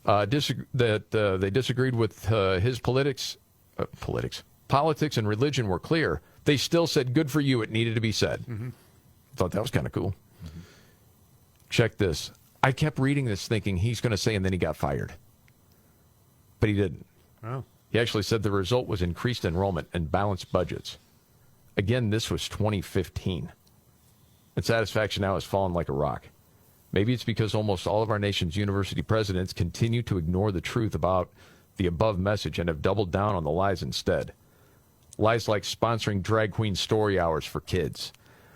Speaker 5: that they disagreed with his politics and religion were clear. They still said, good for you, it needed to be said. Mm-hmm. Thought that was kind of cool. Mm-hmm. Check this. I kept reading this thinking he's going to say, and then he got fired. But he didn't.
Speaker 6: Oh.
Speaker 5: He actually said the result was increased enrollment and balanced budgets. Again, this was 2015. And satisfaction now has fallen like a rock. Maybe it's because almost all of our nation's university presidents continue to ignore the truth about the above message and have doubled down on the lies instead. Lies like sponsoring drag queen story hours for kids.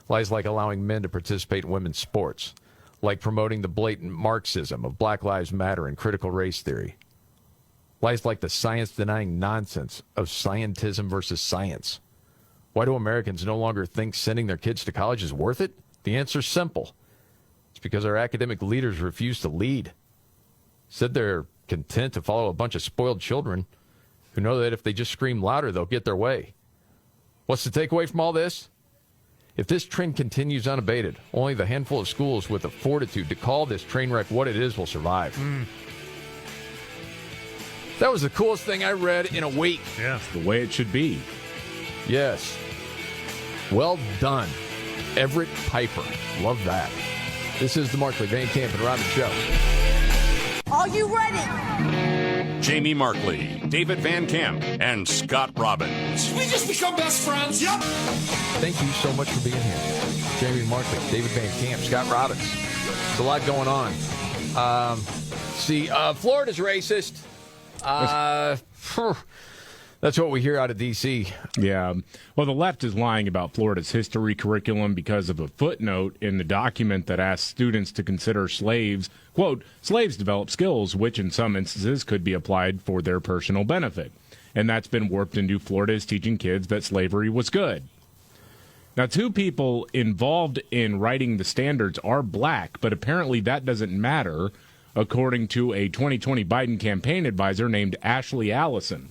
Speaker 5: Lies like allowing men to participate in women's sports. Like promoting the blatant Marxism of Black Lives Matter and critical race theory. Lies like the science-denying nonsense of scientism versus science. Why do Americans no longer think sending their kids to college is worth it? The answer's simple. It's because our academic leaders refuse to lead. Said they're content to follow a bunch of spoiled children who know that if they just scream louder, they'll get their way. What's the takeaway from all this? If this trend continues unabated, only the handful of schools with the fortitude to call this train wreck what it is will survive. Mm. That was the coolest thing I read in a week.
Speaker 6: Yeah.
Speaker 9: It's the way it should be.
Speaker 5: Yes. Well done. Everett Piper. Love that. This is the Markley, Van Camp, and Robbins Show.
Speaker 13: Are you ready?
Speaker 2: Jamie Markley, David Van Camp, and Scott Robbins.
Speaker 3: We just become best friends. Yep.
Speaker 5: Thank you so much for being here. Jamie Markley, David Van Camp, Scott Robbins. There's a lot going on. Florida's racist. That's what we hear out of D.C.
Speaker 9: Yeah. Well, the left is lying about Florida's history curriculum because of a footnote in the document that asks students to consider slaves, quote, slaves develop skills, which in some instances could be applied for their personal benefit. And that's been warped into Florida as teaching kids that slavery was good. Now, 2 people involved in writing the standards are black, but apparently that doesn't matter, according to a 2020 Biden campaign advisor named Ashley Allison.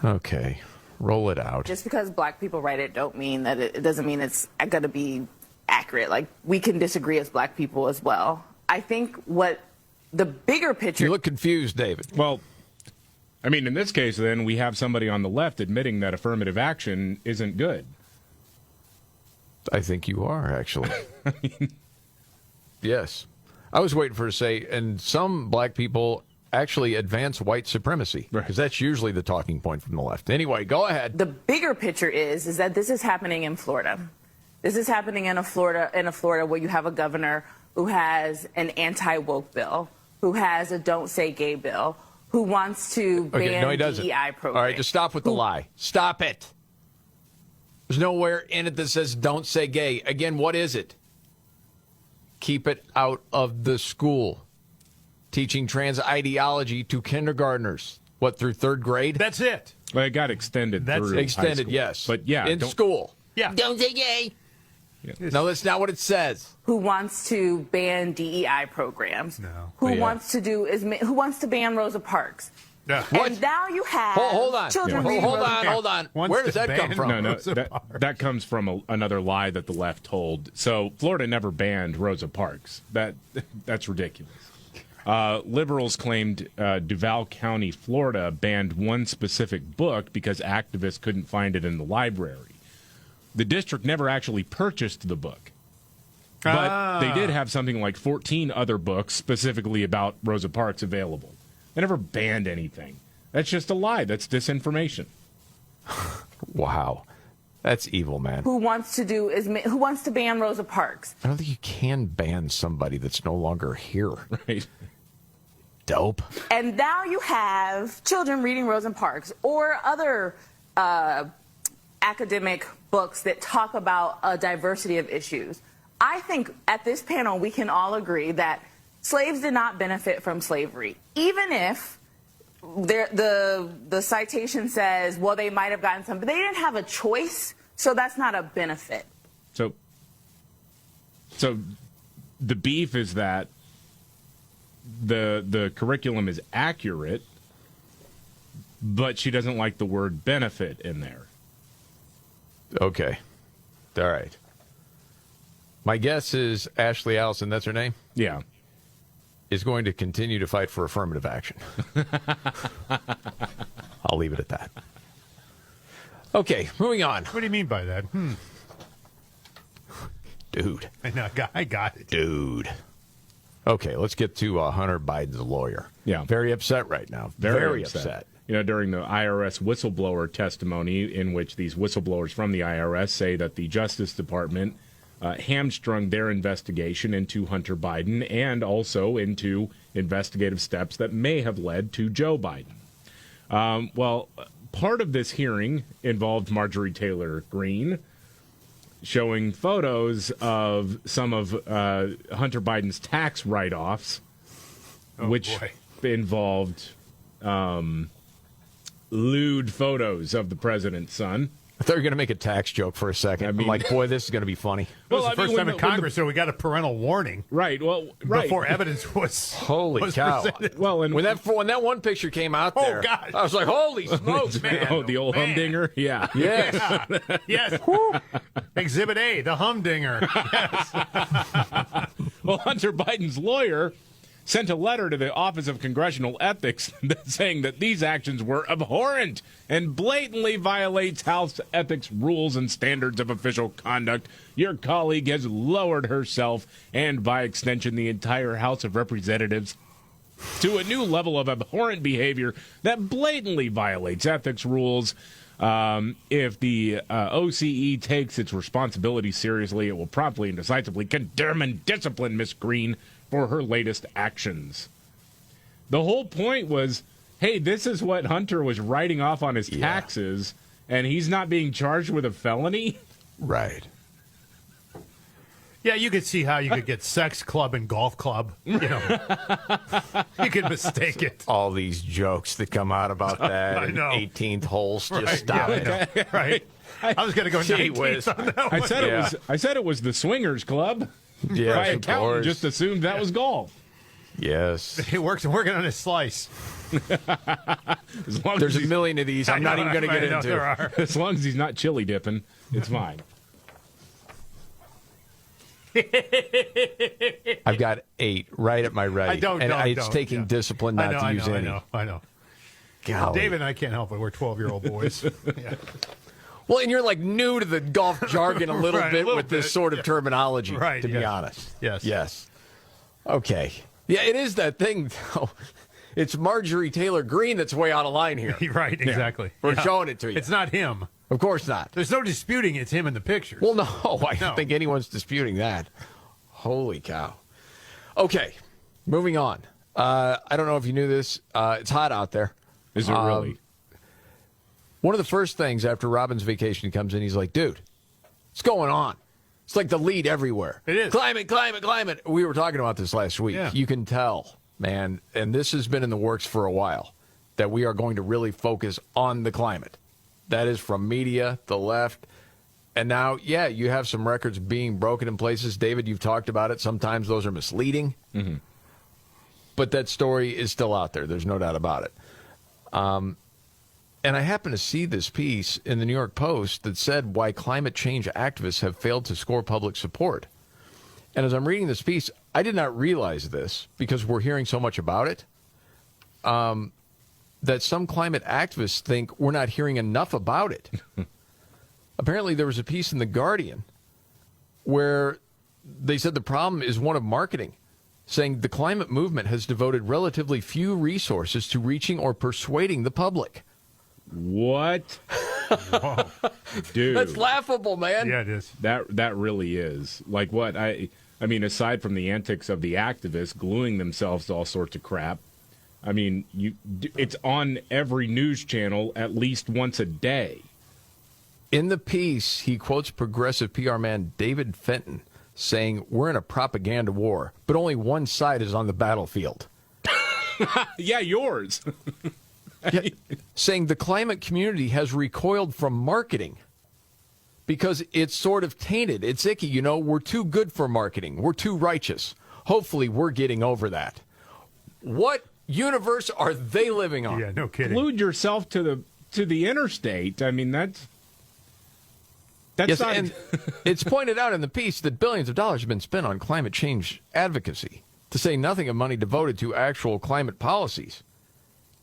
Speaker 5: Okay, roll it out.
Speaker 14: Just because black people write it don't mean that it doesn't mean it's going to be accurate. Like, we can disagree as black people as well. I think what the bigger picture...
Speaker 5: You look confused, David.
Speaker 9: Well, I mean, in this case, then, we have somebody on the left admitting that affirmative action isn't good.
Speaker 5: I think you are, actually. Yes. I was waiting for her to say, and some black people actually advance white supremacy, because that's usually the talking point from the left. Anyway, go ahead.
Speaker 14: The bigger picture is that this is happening in Florida. This is happening in a Florida where you have a governor who has an anti-woke bill, who has a don't say gay bill, who wants to ban DEI programs.
Speaker 5: All right, just stop with the lie. Stop it. There's nowhere in it that says don't say gay. Again, what is it? Keep it out of the school. Teaching trans ideology to kindergartners. What, through 3rd grade?
Speaker 6: That's it.
Speaker 9: Well, it got extended through
Speaker 5: extended,
Speaker 9: high school.
Speaker 5: yes.
Speaker 9: But yeah,
Speaker 5: in school.
Speaker 6: Yeah.
Speaker 1: Don't say gay.
Speaker 9: Yeah.
Speaker 5: No, that's not what it says.
Speaker 14: Who wants to ban DEI programs?
Speaker 6: No.
Speaker 14: Who wants to ban Rosa Parks?
Speaker 6: Yeah.
Speaker 14: And now you have
Speaker 5: hold on.
Speaker 14: children.
Speaker 5: Yeah.
Speaker 14: reading
Speaker 5: Hold
Speaker 14: Rosa
Speaker 5: on,
Speaker 14: Parks.
Speaker 5: hold on.
Speaker 6: Wants
Speaker 5: Where does
Speaker 6: to
Speaker 5: that come
Speaker 6: ban
Speaker 5: from?
Speaker 9: No, that comes from another lie that the left told. So Florida never banned Rosa Parks. That's ridiculous. Liberals claimed Duval County, Florida, banned one specific book because activists couldn't find it in the library. The district never actually purchased the book. But they did have something like 14 other books specifically about Rosa Parks available. They never banned anything. That's just a lie. That's disinformation.
Speaker 5: Wow. That's evil, man.
Speaker 14: Who wants to ban Rosa Parks?
Speaker 5: I don't think you can ban somebody that's no longer here.
Speaker 9: Right.
Speaker 5: Dope.
Speaker 14: And now you have children reading Rosa Parks or other academic books that talk about a diversity of issues. I think at this panel we can all agree that slaves did not benefit from slavery, even if the citation says, well, they might have gotten some, but they didn't have a choice, so that's not a benefit.
Speaker 9: So the beef is that the curriculum is accurate, but she doesn't like the word benefit in there.
Speaker 5: Okay. All right. My guess is Ashley Allison, that's her name?
Speaker 9: Yeah.
Speaker 5: Is going to continue to fight for affirmative action. I'll leave it at that. Okay, moving on.
Speaker 6: What do you mean by that?
Speaker 5: Dude.
Speaker 6: I got it.
Speaker 5: Dude. Okay, let's get to Hunter Biden's lawyer.
Speaker 9: Yeah.
Speaker 5: Very upset right now. Very upset.
Speaker 9: You know, during the IRS whistleblower testimony, in which these whistleblowers from the IRS say that the Justice Department hamstrung their investigation into Hunter Biden and also into investigative steps that may have led to Joe Biden. Well, part of this hearing involved Marjorie Taylor Greene showing photos of some of Hunter Biden's tax write-offs, which involved lewd photos of the president's son.
Speaker 5: I thought you were going to make a tax joke for a second. I'm like, boy, this is going to be funny.
Speaker 6: Well, it was the first time in Congress, so we got a parental warning.
Speaker 9: Right. Well, right.
Speaker 6: Before evidence was
Speaker 5: holy cow.
Speaker 6: Presented.
Speaker 9: Well, and
Speaker 5: when that one picture came out there,
Speaker 6: oh God,
Speaker 5: I was like, holy smokes, man!
Speaker 9: The old humdinger. Yeah.
Speaker 5: Yes.
Speaker 6: Yeah. Yes. Exhibit A, the humdinger. Yes.
Speaker 9: Well, Hunter Biden's lawyer sent a letter to the Office of Congressional Ethics saying that these actions were abhorrent and blatantly violates House ethics rules and standards of official conduct. Your colleague has lowered herself and, by extension, the entire House of Representatives to a new level of abhorrent behavior that blatantly violates ethics rules. If the OCE takes its responsibility seriously, it will promptly and decisively condemn and discipline Ms. Green for her latest actions. The whole point was, hey, this is what Hunter was writing off on his taxes, and he's not being charged with a felony?
Speaker 5: Right.
Speaker 6: Yeah, you could see how you could get sex club and golf club. You know, you could mistake it.
Speaker 5: All these jokes that come out about that.
Speaker 6: I know.
Speaker 5: 18th holes, just
Speaker 6: Right,
Speaker 5: stop
Speaker 6: yeah,
Speaker 5: it.
Speaker 6: Right. I was going to go
Speaker 5: Gee
Speaker 6: 19th on that one.
Speaker 9: I said it was the swingers club.
Speaker 5: Yes,
Speaker 9: My
Speaker 5: of
Speaker 9: accountant
Speaker 5: course.
Speaker 9: just assumed that was golf.
Speaker 5: Yes.
Speaker 6: It works. I'm working on his slice.
Speaker 9: As long
Speaker 5: There's
Speaker 9: as
Speaker 5: a million of these I'm not even going to get into.
Speaker 6: There are.
Speaker 9: As long as he's not chili dipping, it's fine.
Speaker 5: I've got 8 right at my ready.
Speaker 6: Don't.
Speaker 5: It's taking discipline not to use any.
Speaker 6: I know.
Speaker 5: Golly.
Speaker 6: David and I can't help it. We're 12-year-old boys. Yeah.
Speaker 5: Well, and you're like new to the golf jargon a little
Speaker 6: Right,
Speaker 5: bit
Speaker 6: a little
Speaker 5: with this
Speaker 6: bit,
Speaker 5: sort of terminology,
Speaker 6: Right,
Speaker 5: to be
Speaker 6: yeah.
Speaker 5: honest.
Speaker 6: Yes.
Speaker 5: Yes. Okay. Yeah, it is that thing, though. It's Marjorie Taylor Greene that's way out of line here.
Speaker 6: Right, exactly.
Speaker 5: We're
Speaker 6: Yeah.
Speaker 5: showing it to you.
Speaker 6: It's not him.
Speaker 5: Of course not.
Speaker 6: There's no disputing it's him in the pictures.
Speaker 5: Well, no, I don't think anyone's disputing that. Holy cow. Okay, moving on. I don't know if you knew this. It's hot out there.
Speaker 9: Is it really?
Speaker 5: One of the first things after Robin's vacation, he comes in, he's like, dude, what's going on? It's like the lead everywhere.
Speaker 6: It is.
Speaker 5: Climate, climate, climate. We were talking about this last week.
Speaker 6: Yeah.
Speaker 5: You can tell, man, and this has been in the works for a while, that we are going to really focus on the climate. That is from media, the left. And now, yeah, you have some records being broken in places. David, you've talked about it. Sometimes those are misleading.
Speaker 9: Mm-hmm.
Speaker 5: But that story is still out there. There's no doubt about it. And I happened to see this piece in the New York Post that said why climate change activists have failed to score public support. And as I'm reading this piece, I did not realize this because we're hearing so much about it, that some climate activists think we're not hearing enough about it. Apparently, there was a piece in The Guardian where they said the problem is one of marketing, saying the climate movement has devoted relatively few resources to reaching or persuading the public.
Speaker 9: What? Whoa. Dude.
Speaker 5: That's laughable, man.
Speaker 6: Yeah, it is.
Speaker 9: That really is. Like what? I mean, aside from the antics of the activists gluing themselves to all sorts of crap, I mean, it's on every news channel at least once a day.
Speaker 5: In the piece, he quotes progressive PR man David Fenton saying, we're in a propaganda war, but only one side is on the battlefield.
Speaker 9: Yeah, yours.
Speaker 5: Yeah, saying the climate community has recoiled from marketing because it's sort of tainted. It's icky. You know, we're too good for marketing. We're too righteous. Hopefully, we're getting over that. What universe are they living on?
Speaker 6: Yeah, no kidding.
Speaker 9: Glued yourself to the interstate. I mean, that's
Speaker 5: yes,
Speaker 9: not...
Speaker 5: and it's pointed out in the piece that billions of dollars have been spent on climate change advocacy, to say nothing of money devoted to actual climate policies.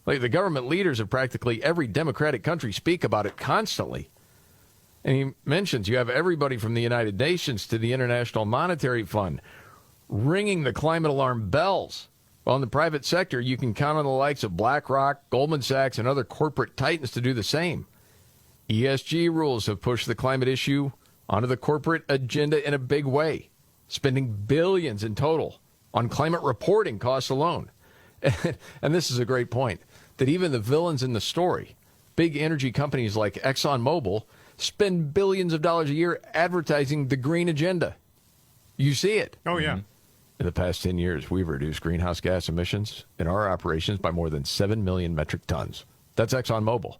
Speaker 5: Like the government leaders of practically every democratic country speak about it constantly. And he mentions you have everybody from the United Nations to the International Monetary Fund ringing the climate alarm bells. While in the private sector, you can count on the likes of BlackRock, Goldman Sachs, and other corporate titans to do the same. ESG rules have pushed the climate issue onto the corporate agenda in a big way, spending billions in total on climate reporting costs alone. And this is a great point, that even the villains in the story, big energy companies like ExxonMobil, spend billions of dollars a year advertising the green agenda. You see it.
Speaker 6: Oh, yeah.
Speaker 5: In the past 10 years, we've reduced greenhouse gas emissions in our operations by more than 7 million metric tons. That's ExxonMobil,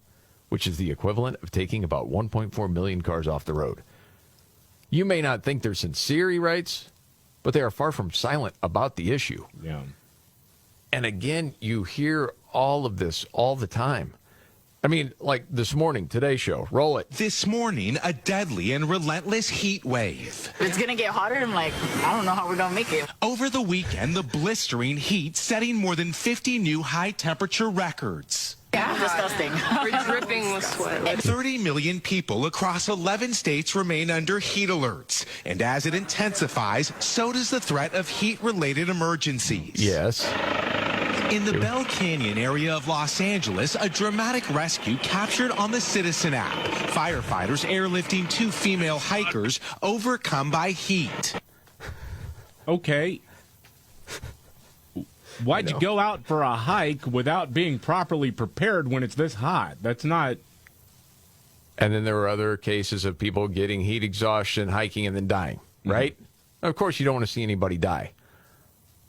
Speaker 5: which is the equivalent of taking about 1.4 million cars off the road. You may not think they're sincere, he writes, but they are far from silent about the issue.
Speaker 9: Yeah.
Speaker 5: And again, you hear all of this all the time. I mean, like this morning, Today Show. Roll it.
Speaker 15: This morning, a deadly and relentless heat wave.
Speaker 14: It's going to get hotter. I'm like, I don't know how we're going to make it.
Speaker 15: Over the weekend, the blistering heat setting more than 50 new high-temperature records.
Speaker 14: Yeah, disgusting.
Speaker 13: We're dripping with sweat.
Speaker 15: 30 million people across 11 states remain under heat alerts. And as it intensifies, so does the threat of heat-related emergencies.
Speaker 5: Yes.
Speaker 15: In the Bell Canyon area of Los Angeles, a dramatic rescue captured on the Citizen app. Firefighters airlifting 2 female hikers overcome by heat.
Speaker 9: Okay. Why'd you go out for a hike without being properly prepared when it's this hot? That's not...
Speaker 5: And then there were other cases of people getting heat exhaustion, hiking, and then dying, right? Of course, you don't want to see anybody die.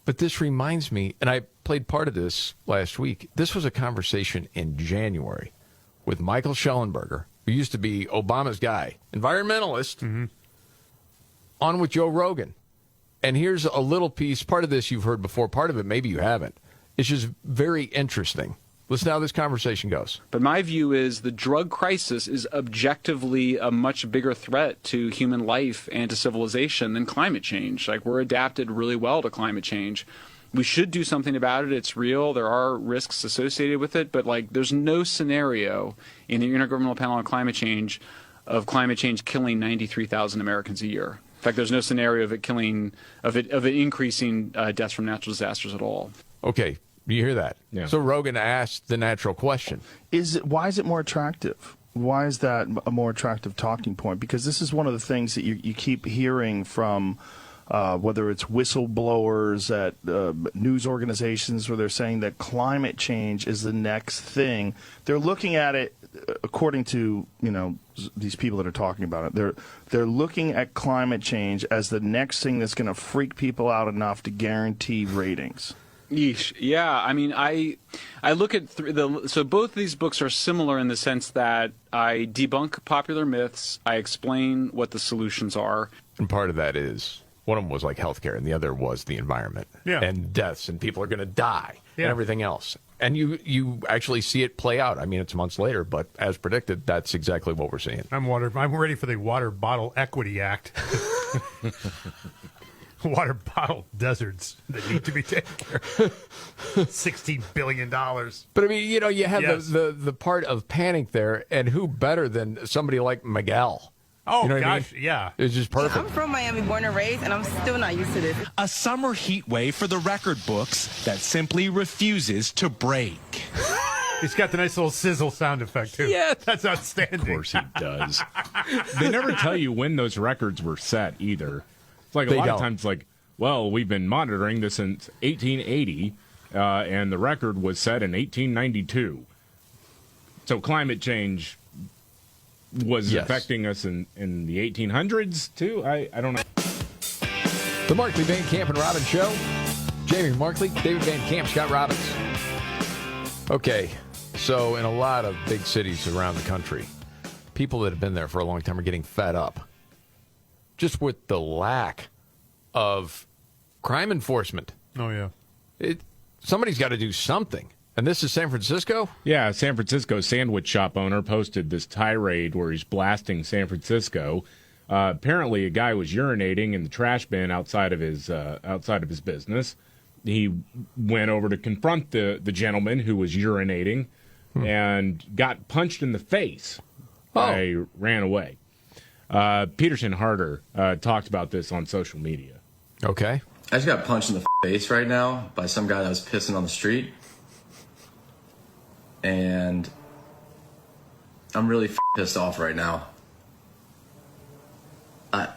Speaker 5: But this reminds me, and I played part of this last week. This was a conversation in January with Michael Schellenberger, who used to be Obama's guy, environmentalist, on with Joe Rogan. And here's a little piece. Part of this you've heard before. Part of it maybe you haven't. It's just very interesting. Listen to how this conversation goes.
Speaker 16: But my view is the drug crisis is objectively a much bigger threat to human life and to civilization than climate change. Like, we're adapted really well to climate change. We should do something about it. It's real. There are risks associated with it. But, like, there's no scenario in the Intergovernmental Panel on Climate Change of climate change killing 93,000 Americans a year. In fact, there's no scenario of it increasing deaths from natural disasters at all.
Speaker 5: Okay. You hear that? Yeah. So Rogan asked the natural question.
Speaker 17: Why is it more attractive? Why is that a more attractive talking point? Because this is one of the things that you keep hearing from whether it's whistleblowers at news organizations where they're saying that climate change is the next thing. They're looking at it, according to these people that are talking about it, they're looking at climate change as the next thing that's going to freak people out enough to guarantee ratings.
Speaker 16: Yeesh. Yeah, I mean, I look at so both of these books are similar in the sense that I debunk popular myths, I explain what the solutions are.
Speaker 5: And part of that is, one of them was like healthcare, and the other was the environment and deaths, and people are going to die and everything else. And you actually see it play out. I mean, it's months later, but as predicted, that's exactly what we're seeing.
Speaker 6: I'm ready for the Water Bottle Equity Act. Water bottle deserts that need to be taken care of. $16 billion.
Speaker 5: But I mean, you have the part of panic there, and who better than somebody like Miguel?
Speaker 6: Oh,
Speaker 5: you know
Speaker 6: gosh,
Speaker 5: I mean?
Speaker 6: yeah.
Speaker 5: It's just perfect.
Speaker 13: I'm from Miami, born and raised, and I'm still not used to this.
Speaker 15: A summer heat wave for the record books that simply refuses to break.
Speaker 6: He's got the nice little sizzle sound effect, too.
Speaker 5: Yeah.
Speaker 6: That's outstanding.
Speaker 9: Of course he does. They never tell you when those records were set, either. It's like a lot of times, like, well, we've been monitoring this since 1880, and the record was set in 1892. So climate change was affecting us in the 1800s, too? I don't know.
Speaker 5: The Markley, Van Camp, and Robbins Show. Jamie Markley, David Van Camp, Scott Robbins. Okay, so in a lot of big cities around the country, people that have been there for a long time are getting fed up just with the lack of crime enforcement.
Speaker 6: Oh, yeah.
Speaker 5: Somebody's got to do something. And this is San Francisco?
Speaker 9: Yeah, San Francisco sandwich shop owner posted this tirade where he's blasting San Francisco. Apparently, a guy was urinating in the trash bin outside of his business. He went over to confront the gentleman who was urinating and got punched in the face. Ran away. Peterson Harder talked about this on social media.
Speaker 5: Okay.
Speaker 18: I just got punched in the face right now by some guy that was pissing on the street. And I'm really pissed off right now. I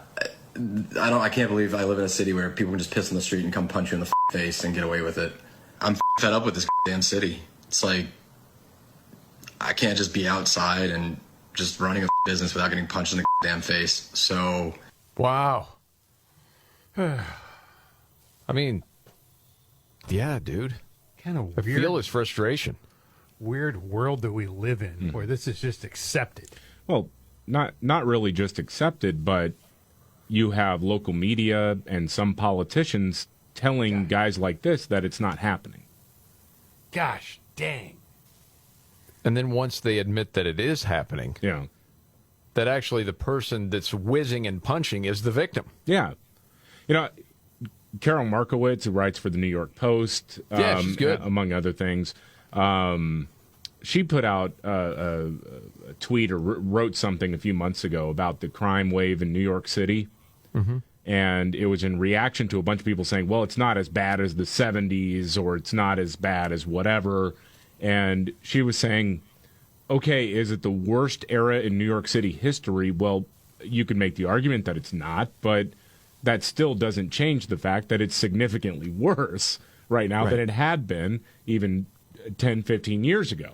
Speaker 18: can't believe I live in a city where people can just piss on the street and come punch you in the face and get away with it. I'm fed up with this damn city. It's like, I can't just be outside and just running a business without getting punched in the damn face. So.
Speaker 5: Wow. I mean, yeah, dude.
Speaker 6: Kind of
Speaker 5: I
Speaker 6: weird.
Speaker 5: feel his frustration.
Speaker 6: Weird world that we live in where this is just accepted.
Speaker 9: Well, not really just accepted, but you have local media and some politicians telling guys like this that it's not happening.
Speaker 6: Gosh dang.
Speaker 5: And then once they admit that it is happening,
Speaker 9: Yeah.
Speaker 5: that actually the person that's whizzing and punching is the victim.
Speaker 9: Yeah. You know, Carol Markowitz, who writes for the New York Post,
Speaker 5: she's good.
Speaker 9: among other things, she put out a tweet or wrote something a few months ago about the crime wave in New York City.
Speaker 5: Mm-hmm.
Speaker 9: And it was in reaction to a bunch of people saying, well, it's not as bad as the 70s or it's not as bad as whatever. And she was saying, okay, is it the worst era in New York City history? Well, you could make the argument that it's not, but that still doesn't change the fact that it's significantly worse right now than it had been even 10, 15 years ago.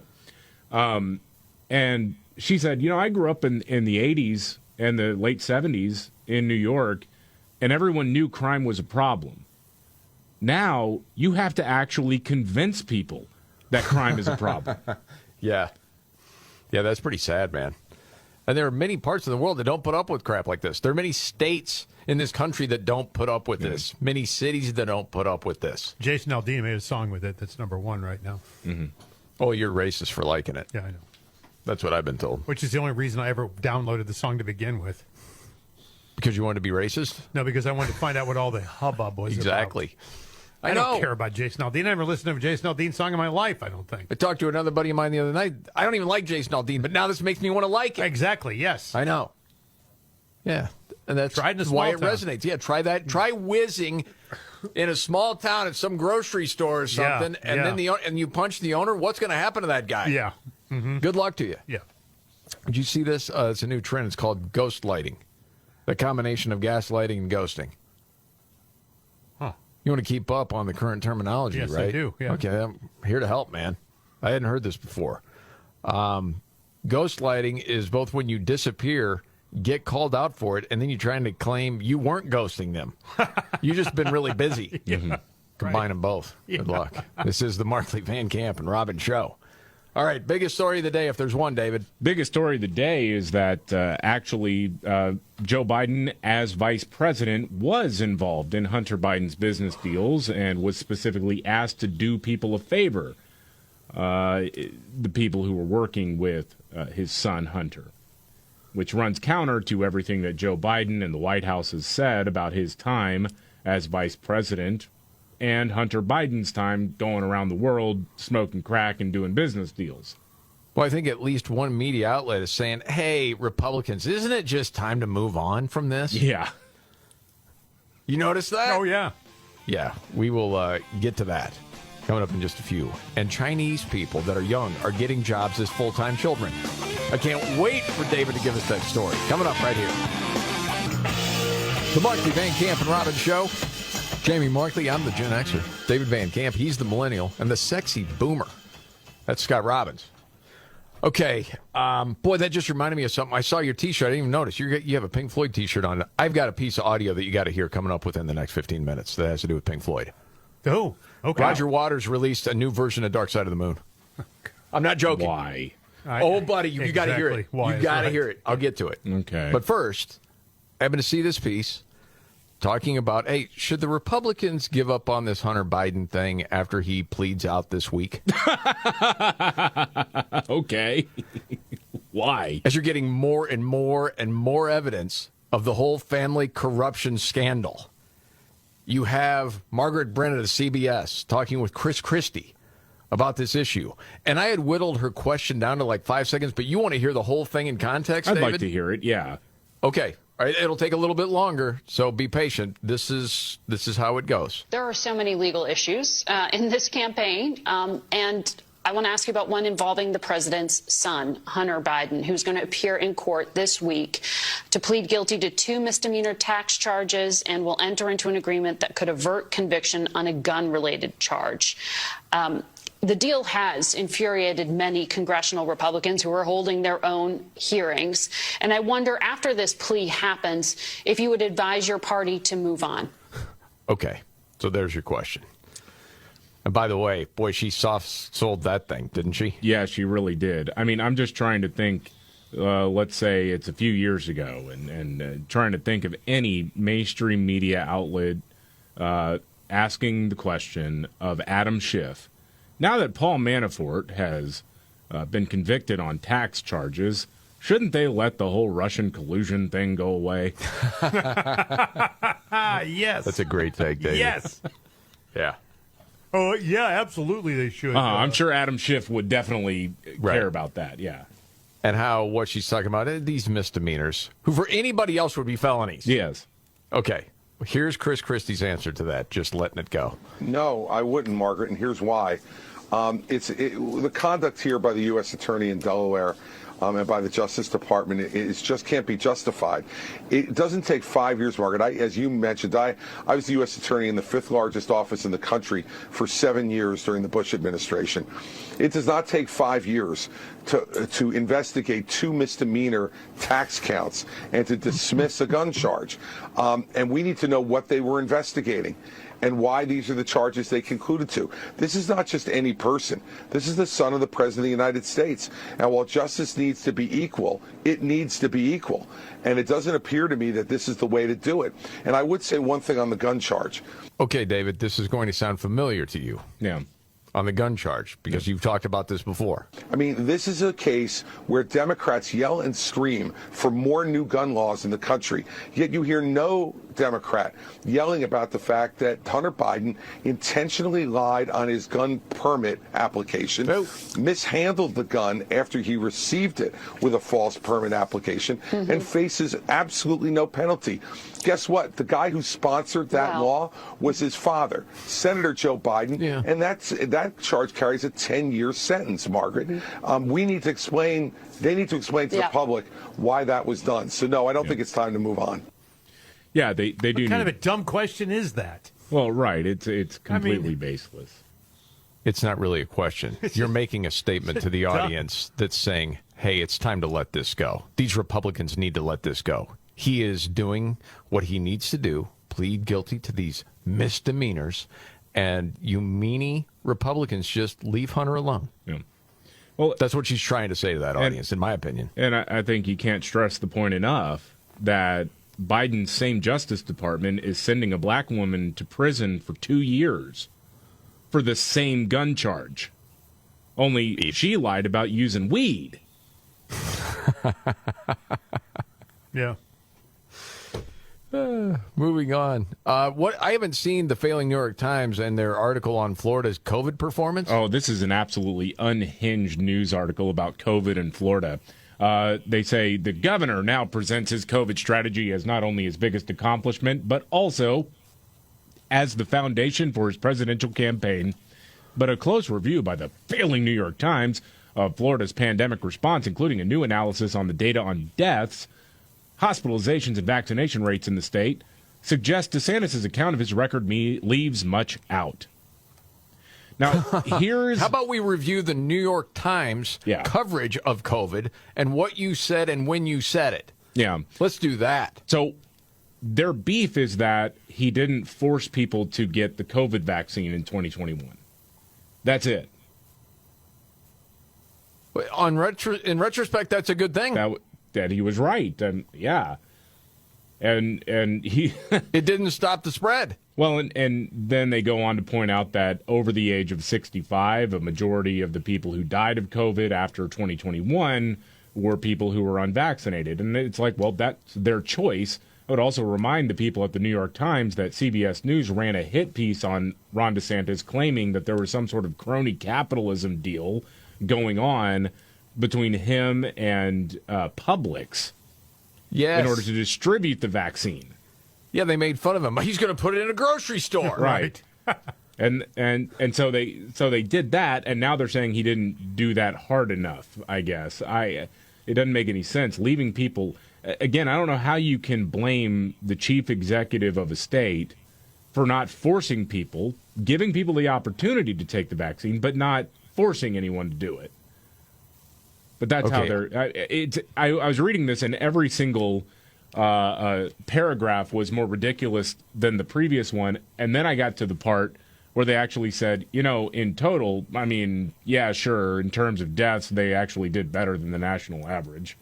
Speaker 9: And she said, you know, I grew up in the 80s and the late 70s in New York, and everyone knew crime was a problem. Now you have to actually convince people that crime is a problem.
Speaker 5: Yeah, that's pretty sad, man. And there are many parts of the world that don't put up with crap like this. There are many states in this country that don't put up with this. Many cities that don't put up with this.
Speaker 6: Jason Aldean made a song with it that's #1 right now.
Speaker 5: Mm-hmm. Oh, you're racist for liking it.
Speaker 6: Yeah, I know.
Speaker 5: That's what I've been told.
Speaker 6: Which is the only reason I ever downloaded the song to begin with.
Speaker 5: Because you wanted to be racist?
Speaker 6: No, because I wanted to find out what all the hubbub was
Speaker 5: Exactly.
Speaker 6: about. I don't care about Jason Aldean. I never listened to a Jason Aldean song in my life, I don't think.
Speaker 5: I talked to another buddy of mine the other night. I don't even like Jason Aldean, but now this makes me want to like it.
Speaker 6: Exactly, yes.
Speaker 5: I know. Yeah. And that's
Speaker 6: why it
Speaker 5: resonates. Yeah, try that. Try whizzing in a small town at some grocery store or something, and then and you punch the owner. What's going to happen to that guy?
Speaker 6: Yeah. Mm-hmm.
Speaker 5: Good luck to you.
Speaker 6: Yeah.
Speaker 5: Did you see this? It's a new trend. It's called ghost lighting. The combination of gaslighting and ghosting.
Speaker 6: Huh.
Speaker 5: You want to keep up on the current terminology,
Speaker 6: yes,
Speaker 5: right?
Speaker 6: I do. Yeah.
Speaker 5: Okay, I'm here to help, man. I hadn't heard this before. Ghost lighting is both when you disappear, get called out for it, and then you're trying to claim you weren't ghosting them. You've just been really busy. Combine them both. Good luck. This is the Markley, Van Camp, and Robbins Show. All right, biggest story of the day, if there's one, David.
Speaker 9: Biggest story of the day is that actually Joe Biden, as vice president, was involved in Hunter Biden's business deals and was specifically asked to do people a favor, the people who were working with his son, Hunter, which runs counter to everything that Joe Biden and the White House has said about his time as vice president and Hunter Biden's time going around the world smoking crack and doing business deals.
Speaker 5: Well, I think at least one media outlet is saying, hey, Republicans, isn't it just time to move on from this?
Speaker 9: Yeah.
Speaker 5: You notice that?
Speaker 6: Oh, yeah.
Speaker 5: Yeah, we will get to that coming up in just a few. And Chinese people that are young are getting jobs as full-time children. I can't wait for David to give us that story. Coming up right here. The Markley, Van Camp, and Robbins Show. Jamie Markley, I'm the Gen Xer. David Van Camp, he's the Millennial, and the sexy boomer. That's Scott Robbins. Okay, boy, that just reminded me of something. I saw your T-shirt. I didn't even notice. You have a Pink Floyd T-shirt on. I've got a piece of audio that you got to hear coming up within the next 15 minutes that has to do with Pink Floyd.
Speaker 6: Oh, okay.
Speaker 5: Roger Waters released a new version of Dark Side of the Moon. I'm not joking.
Speaker 9: Why?
Speaker 5: Buddy, you got to hear it.
Speaker 6: Why
Speaker 5: You got to hear it. I'll get to it.
Speaker 9: Okay.
Speaker 5: But first, I'm going to see this piece talking about, hey, should the Republicans give up on this Hunter Biden thing after he pleads out this week?
Speaker 9: Okay. Why?
Speaker 5: As you're getting more and more and more evidence of the whole family corruption scandal. You have Margaret Brennan of CBS talking with Chris Christie about this issue. And I had whittled her question down to like 5 seconds, but you want to hear the whole thing in context,
Speaker 9: I'd
Speaker 5: David?
Speaker 9: like to hear it, yeah.
Speaker 5: Okay. All right, it'll take a little bit longer, so be patient. This is how it goes.
Speaker 19: There are so many legal issues in this campaign, and I want to ask you about one involving the president's son, Hunter Biden, who's going to appear in court this week to plead guilty to 2 misdemeanor tax charges and will enter into an agreement that could avert conviction on a gun-related charge. The deal has infuriated many congressional Republicans who are holding their own hearings. And I wonder, after this plea happens, if you would advise your party to move on.
Speaker 5: Okay, so there's your question. And by the way, boy, she soft-sold that thing, didn't she?
Speaker 9: Yeah, she really did. I mean, I'm just trying to think, let's say it's a few years ago, and trying to think of any mainstream media outlet asking the question of Adam Schiff. Now that Paul Manafort has been convicted on tax charges. Shouldn't they let the whole Russian collusion thing go away?
Speaker 6: Yes.
Speaker 5: That's a great take, David.
Speaker 6: Yes.
Speaker 5: Yeah.
Speaker 6: Oh, yeah, absolutely they should.
Speaker 9: I'm sure Adam Schiff would definitely care about that, yeah.
Speaker 5: And how what she's talking about, these misdemeanors, who for anybody else would be felonies.
Speaker 9: Yes.
Speaker 5: Okay. Here's Chris Christie's answer to that, just letting it go.
Speaker 20: No, I wouldn't, Margaret, and here's why. The conduct here by the U.S. Attorney in Delaware and by the Justice Department, it just can't be justified. It doesn't take 5 years, Margaret. As you mentioned, I was the U.S. Attorney in the 5th largest office in the country for 7 years during the Bush administration. It does not take 5 years to investigate 2 misdemeanor tax counts and to dismiss a gun charge. And we need to know what they were investigating and why these are the charges they concluded to. This is not just any person. This is the son of the President of the United States. And while justice needs to be equal, it needs to be equal. And it doesn't appear to me that this is the way to do it. And I would say one thing on the gun charge.
Speaker 5: Okay, David, this is going to sound familiar to you.
Speaker 9: Yeah.
Speaker 5: On the gun charge, because you've talked about this before.
Speaker 20: I mean, this is a case where Democrats yell and scream for more new gun laws in the country, yet you hear no Democrat yelling about the fact that Hunter Biden intentionally lied on his gun permit application, mishandled the gun after he received it with a false permit application, and faces absolutely no penalty. Guess what? The guy who sponsored that law was his father, Senator Joe Biden, and that charge carries a 10-year sentence, Margaret. We need to explain, they need to explain to the public why that was done. So, no, I don't think it's time to move on.
Speaker 9: Yeah, they do.
Speaker 6: What kind of a dumb question is that?
Speaker 9: Well, right. It's completely baseless.
Speaker 5: It's not really a question. You're making a statement to the audience that's saying, hey, it's time to let this go. These Republicans need to let this go. He is doing what he needs to do, plead guilty to these misdemeanors, and you meanie Republicans just leave Hunter alone.
Speaker 9: Yeah. Well,
Speaker 5: that's what she's trying to say to that audience, in my opinion.
Speaker 9: And I think you can't stress the point enough that Biden's same Justice Department is sending a black woman to prison for 2 years for the same gun charge. Only she lied about using weed.
Speaker 6: Yeah.
Speaker 5: Moving on. What I haven't seen the failing New York Times and their article on Florida's COVID performance.
Speaker 9: Oh, this is an absolutely unhinged news article about COVID in Florida. They say the governor now presents his COVID strategy as not only his biggest accomplishment, but also as the foundation for his presidential campaign. But a close review by the failing New York Times of Florida's pandemic response, including a new analysis on the data on deaths, hospitalizations, and vaccination rates in the state, suggests DeSantis' account of his record leaves much out. Now, here's...
Speaker 5: How about we review the New York Times coverage of COVID and what you said and when you said it?
Speaker 9: Yeah.
Speaker 5: Let's do that.
Speaker 9: So their beef is that he didn't force people to get the COVID vaccine in 2021. That's it.
Speaker 5: In retrospect, that's a good thing.
Speaker 9: That he was right. And and he
Speaker 5: it didn't stop the spread.
Speaker 9: Well, and then they go on to point out that over the age of 65, a majority of the people who died of COVID after 2021 were people who were unvaccinated. And it's like, well, that's their choice. I would also remind the people at the New York Times that CBS News ran a hit piece on Ron DeSantis claiming that there was some sort of crony capitalism deal going on between him and Publix in order to distribute the vaccine.
Speaker 5: Yeah, they made fun of him. He's going to put it in a grocery store.
Speaker 9: Right. and so they did that, and now they're saying he didn't do that hard enough, I guess. It doesn't make any sense. Leaving people... Again, I don't know how you can blame the chief executive of a state for not forcing people, giving people the opportunity to take the vaccine, but not forcing anyone to do it. But that's how they're... I was reading this, and every single paragraph was more ridiculous than the previous one, and then I got to the part where they actually said, in total, I mean, yeah, sure, in terms of deaths, they actually did better than the national average.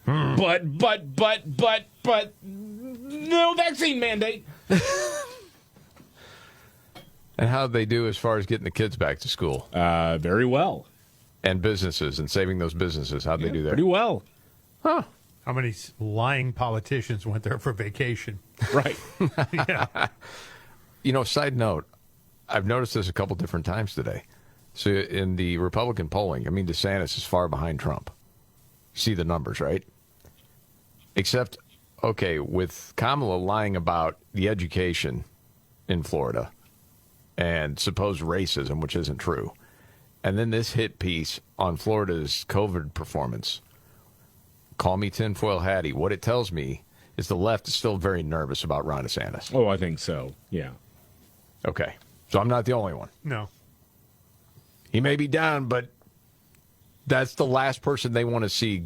Speaker 9: But no vaccine mandate.
Speaker 5: And how'd they do as far as getting the kids back to school?
Speaker 9: Very well.
Speaker 5: and businesses and saving those businesses. How'd they do there?
Speaker 9: Pretty well.
Speaker 5: Huh.
Speaker 6: How many lying politicians went there for vacation?
Speaker 9: Right.
Speaker 6: Yeah.
Speaker 5: You know, side note, I've noticed this a couple different times today. So in the Republican polling, I mean, DeSantis is far behind Trump. See the numbers, right? Except, okay, with Kamala lying about the education in Florida and supposed racism, which isn't true, and then this hit piece on Florida's COVID performance. Call me tinfoil Hattie. What it tells me is the left is still very nervous about Ron DeSantis.
Speaker 9: Oh, I think so. Yeah.
Speaker 5: Okay. So I'm not the only one.
Speaker 6: No.
Speaker 5: He may be down, but that's the last person they want to see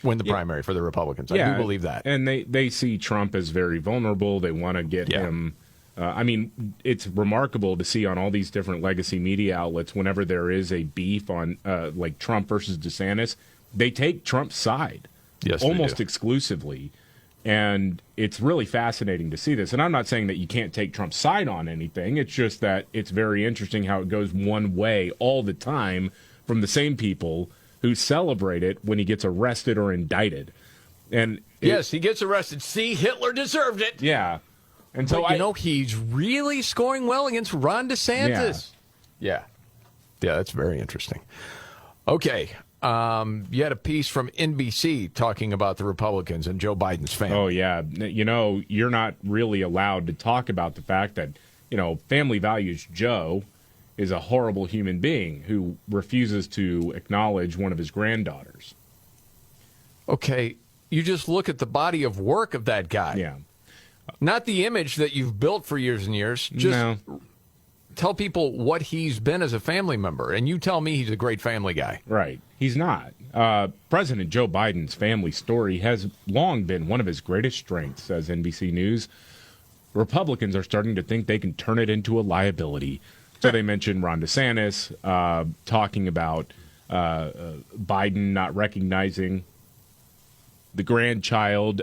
Speaker 5: win the primary for the Republicans. I do believe that.
Speaker 9: And they see Trump as very vulnerable. They want to get him. I mean, it's remarkable to see on all these different legacy media outlets, whenever there is a beef on like Trump versus DeSantis, they take Trump's side almost exclusively. And it's really fascinating to see this. And I'm not saying that you can't take Trump's side on anything. It's just that it's very interesting how it goes one way all the time from the same people who celebrate it when he gets arrested or indicted. And
Speaker 5: yes, he gets arrested. See, Hitler deserved it.
Speaker 9: Yeah. And so
Speaker 5: he's really scoring well against Ron DeSantis. Yeah, that's very interesting. Okay. You had a piece from NBC talking about the Republicans and Joe Biden's family.
Speaker 9: Oh, yeah. You know, you're not really allowed to talk about the fact that, you know, Family Values Joe is a horrible human being who refuses to acknowledge one of his granddaughters.
Speaker 5: Okay. You just look at the body of work of that guy.
Speaker 9: Yeah.
Speaker 5: Not the image that you've built for years and years. Just tell people what he's been as a family member, and you tell me he's a great family guy.
Speaker 9: Right. He's not. President Joe Biden's family story has long been one of his greatest strengths, says NBC News. Republicans are starting to think they can turn it into a liability. So they mentioned Ron DeSantis, talking about Biden not recognizing the grandchild.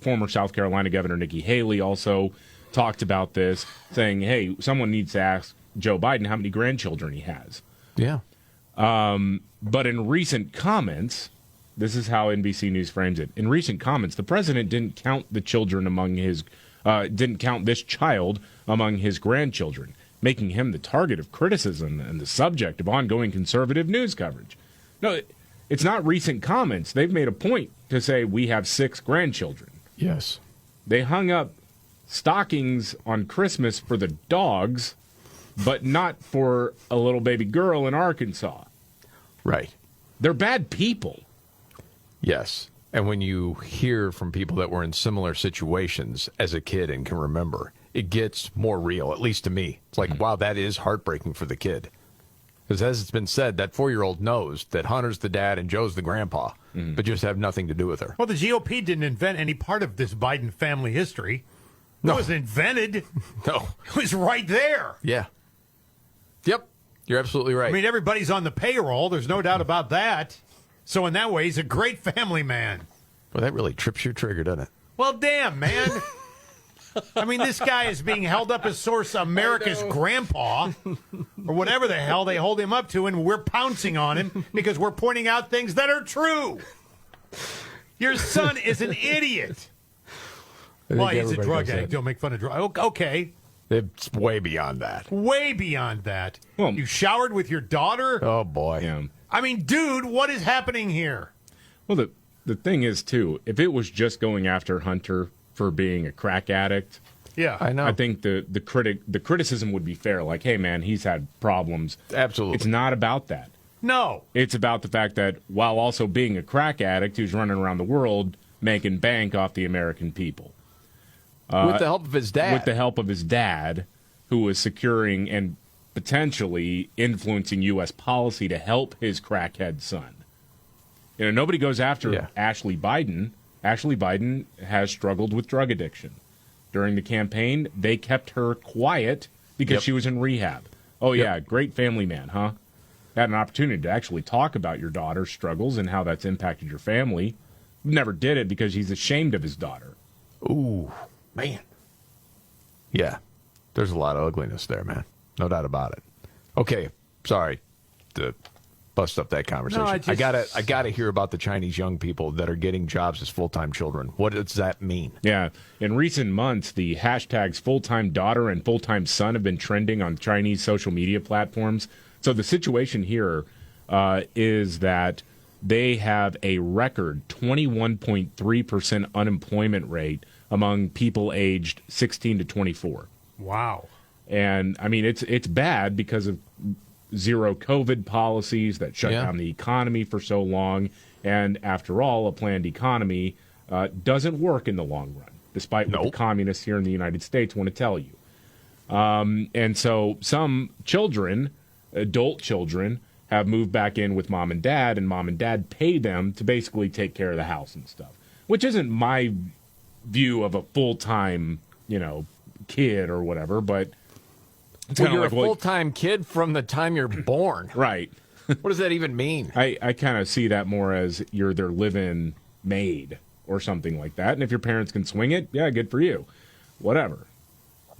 Speaker 9: Former South Carolina Governor Nikki Haley also talked about this, saying, hey, someone needs to ask Joe Biden how many grandchildren he has.
Speaker 5: Yeah.
Speaker 9: But in recent comments, this is how NBC News frames it. In recent comments, the president didn't count the children among his, didn't count this child among his grandchildren, making him the target of criticism and the subject of ongoing conservative news coverage. No, it's not recent comments. They've made a point to say we have 6 grandchildren.
Speaker 5: Yes.
Speaker 9: They hung up stockings on Christmas for the dogs, but not for a little baby girl in Arkansas.
Speaker 5: Right.
Speaker 9: They're bad people.
Speaker 5: Yes. And when you hear from people that were in similar situations as a kid and can remember, it gets more real, at least to me. It's like, wow, that is heartbreaking for the kid. Because as it's been said, that 4-year-old knows that Hunter's the dad and Joe's the grandpa, but just have nothing to do with her.
Speaker 6: Well, the GOP didn't invent any part of this Biden family history.
Speaker 5: No.
Speaker 6: It wasn't invented.
Speaker 5: No.
Speaker 6: It was right there.
Speaker 5: Yeah. Yep. You're absolutely right.
Speaker 6: I mean, everybody's on the payroll. There's no doubt about that. So in that way, he's a great family man.
Speaker 5: Well, that really trips your trigger, doesn't it?
Speaker 6: Well, damn, man. I mean, this guy is being held up as source America's grandpa, or whatever the hell they hold him up to, and we're pouncing on him because we're pointing out things that are true. Your son is an idiot. Well, he's a drug addict. Don't make fun of drugs. Okay.
Speaker 5: It's way beyond that.
Speaker 6: Way beyond that. Well, you showered with your daughter?
Speaker 5: Oh, boy.
Speaker 9: Yeah.
Speaker 6: I mean, dude, what is happening here?
Speaker 9: Well, the thing is, too, if it was just going after Hunter for being a crack addict,
Speaker 6: yeah,
Speaker 5: I know.
Speaker 9: I think the criticism would be fair. Like, hey, man, he's had problems.
Speaker 5: Absolutely.
Speaker 9: It's not about that.
Speaker 6: No.
Speaker 9: It's about the fact that while also being a crack addict who's running around the world making bank off the American people.
Speaker 5: With the help of his dad.
Speaker 9: With the help of his dad, who was securing and potentially influencing U.S. policy to help his crackhead son. You know, nobody goes after Ashley Biden. Ashley Biden has struggled with drug addiction. During the campaign, they kept her quiet because she was in rehab. Oh, yeah, great family man, huh? Had an opportunity to actually talk about your daughter's struggles and how that's impacted your family. Never did it because he's ashamed of his daughter.
Speaker 5: Ooh, man. Yeah, there's a lot of ugliness there, man. No doubt about it. Okay, sorry to bust up that conversation.
Speaker 6: No,
Speaker 5: I gotta hear about the Chinese young people that are getting jobs as full-time children. What does that mean?
Speaker 9: Yeah. In recent months, the hashtags full-time daughter and full-time son have been trending on Chinese social media platforms. So the situation here is that they have a record 21.3% unemployment rate among people aged 16 to 24.
Speaker 6: Wow.
Speaker 9: And, I mean, it's bad because of zero COVID policies that shut down the economy for so long. And after all, a planned economy doesn't work in the long run, despite what the communists here in the United States want to tell you. And so some children, adult children, have moved back in with mom and dad pay them to basically take care of the house and stuff, which isn't my view of a full-time, kid or whatever, but it's
Speaker 5: well, you're a full-time kid from the time you're born.
Speaker 9: Right.
Speaker 5: What does that even mean?
Speaker 9: I kind of see that more as you're their live-in maid or something like that. And if your parents can swing it, yeah, good for you. Whatever.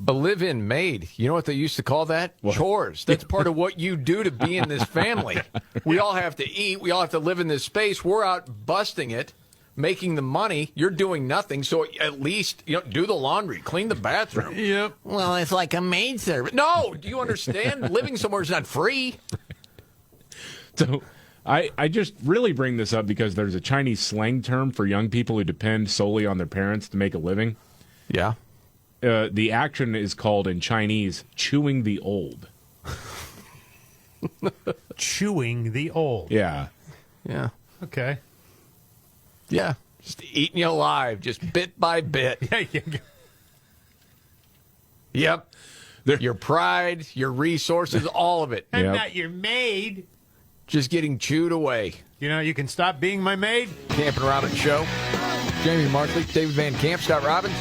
Speaker 5: A live-in maid. You know what they used to call that? What? Chores. That's part of what you do to be in this family. We all have to eat. We all have to live in this space. We're out busting it, making the money. You're doing nothing. So at least, do the laundry, clean the bathroom.
Speaker 6: Yep.
Speaker 5: Well, it's like a maid service. No, do you understand? Living somewhere is not free.
Speaker 9: So I just really bring this up because there's a Chinese slang term for young people who depend solely on their parents to make a living.
Speaker 5: Yeah.
Speaker 9: The action is called in Chinese chewing the old.
Speaker 6: Chewing the old.
Speaker 9: Yeah.
Speaker 5: Yeah.
Speaker 6: Okay.
Speaker 5: Yeah. Just eating you alive, just bit by bit. Yep. Your pride, your resources, all of it.
Speaker 6: I'm not your maid.
Speaker 5: Just getting chewed away.
Speaker 6: You can stop being my maid.
Speaker 5: Camp and Robbins Show. Jamie Markley, David Van Camp, Scott Robbins.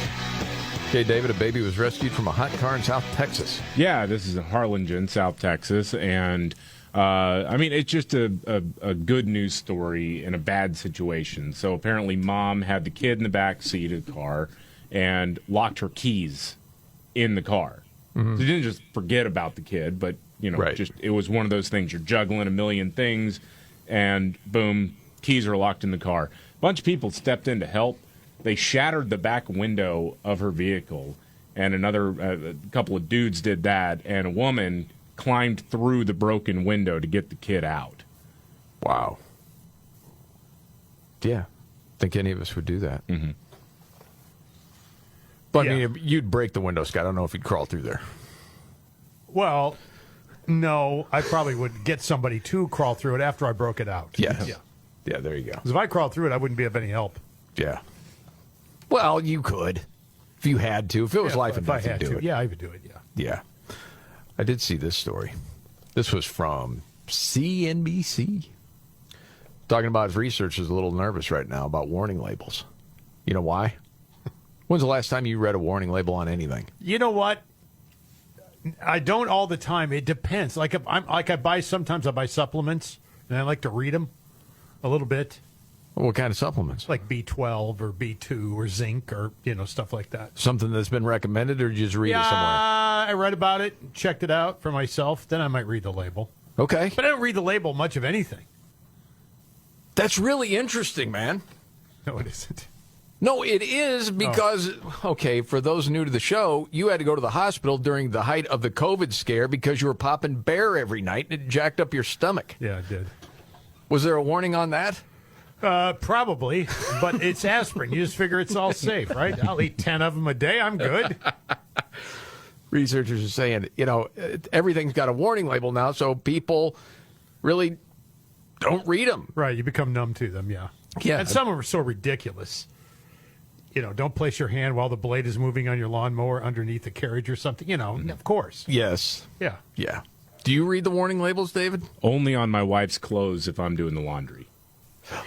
Speaker 5: Okay, David, a baby was rescued from a hot car in South Texas.
Speaker 9: Yeah, this is in Harlingen, South Texas, and it's just a good news story in a bad situation. So apparently mom had the kid in the back seat of the car and locked her keys in the car. Mm-hmm. So she didn't just forget about the kid, but, just it was one of those things. You're juggling a million things, and boom, keys are locked in the car. A bunch of people stepped in to help. They shattered the back window of her vehicle, and a couple of dudes did that, and a woman climbed through the broken window to get the kid out.
Speaker 5: Wow. Yeah. I think any of us would do that.
Speaker 9: Mm-hmm.
Speaker 5: But, I mean, you'd break the window, Scott. I don't know if you'd crawl through there.
Speaker 6: Well, no. I probably would get somebody to crawl through it after I broke it out.
Speaker 5: Yes. Yeah, there you go.
Speaker 6: Because if I crawled through it, I wouldn't be of any help.
Speaker 5: Yeah. Well, you could. If you had to. If it was life and death, you'd do it.
Speaker 6: Yeah, I would do it,
Speaker 5: Yeah. I did see this story. This was from CNBC. Talking about his research is a little nervous right now about warning labels. You know why? When's the last time you read a warning label on anything?
Speaker 6: You know what? I don't all the time. It depends. Sometimes I buy supplements, and I like to read them a little bit.
Speaker 5: What kind of supplements?
Speaker 6: Like B12 or B2 or zinc or, stuff like that.
Speaker 5: Something that's been recommended, or you just read it somewhere?
Speaker 6: I read about it, checked it out for myself. Then I might read the label.
Speaker 5: Okay.
Speaker 6: But I don't read the label much of anything.
Speaker 5: That's really interesting, man.
Speaker 6: No, it isn't.
Speaker 5: No, it is because, for those new to the show, you had to go to the hospital during the height of the COVID scare because you were popping bear every night and it jacked up your stomach.
Speaker 6: Yeah, it did.
Speaker 5: Was there a warning on that?
Speaker 6: Probably, but it's aspirin. You just figure it's all safe, right? I'll eat 10 of them a day. I'm good.
Speaker 5: Researchers are saying, everything's got a warning label now, so people really don't read them.
Speaker 6: Right, you become numb to them, yeah. And some of them are so ridiculous. Don't place your hand while the blade is moving on your lawnmower underneath the carriage or something. Of course.
Speaker 5: Yes.
Speaker 6: Yeah.
Speaker 5: Yeah. Do you read the warning labels, David?
Speaker 9: Only on my wife's clothes if I'm doing the laundry.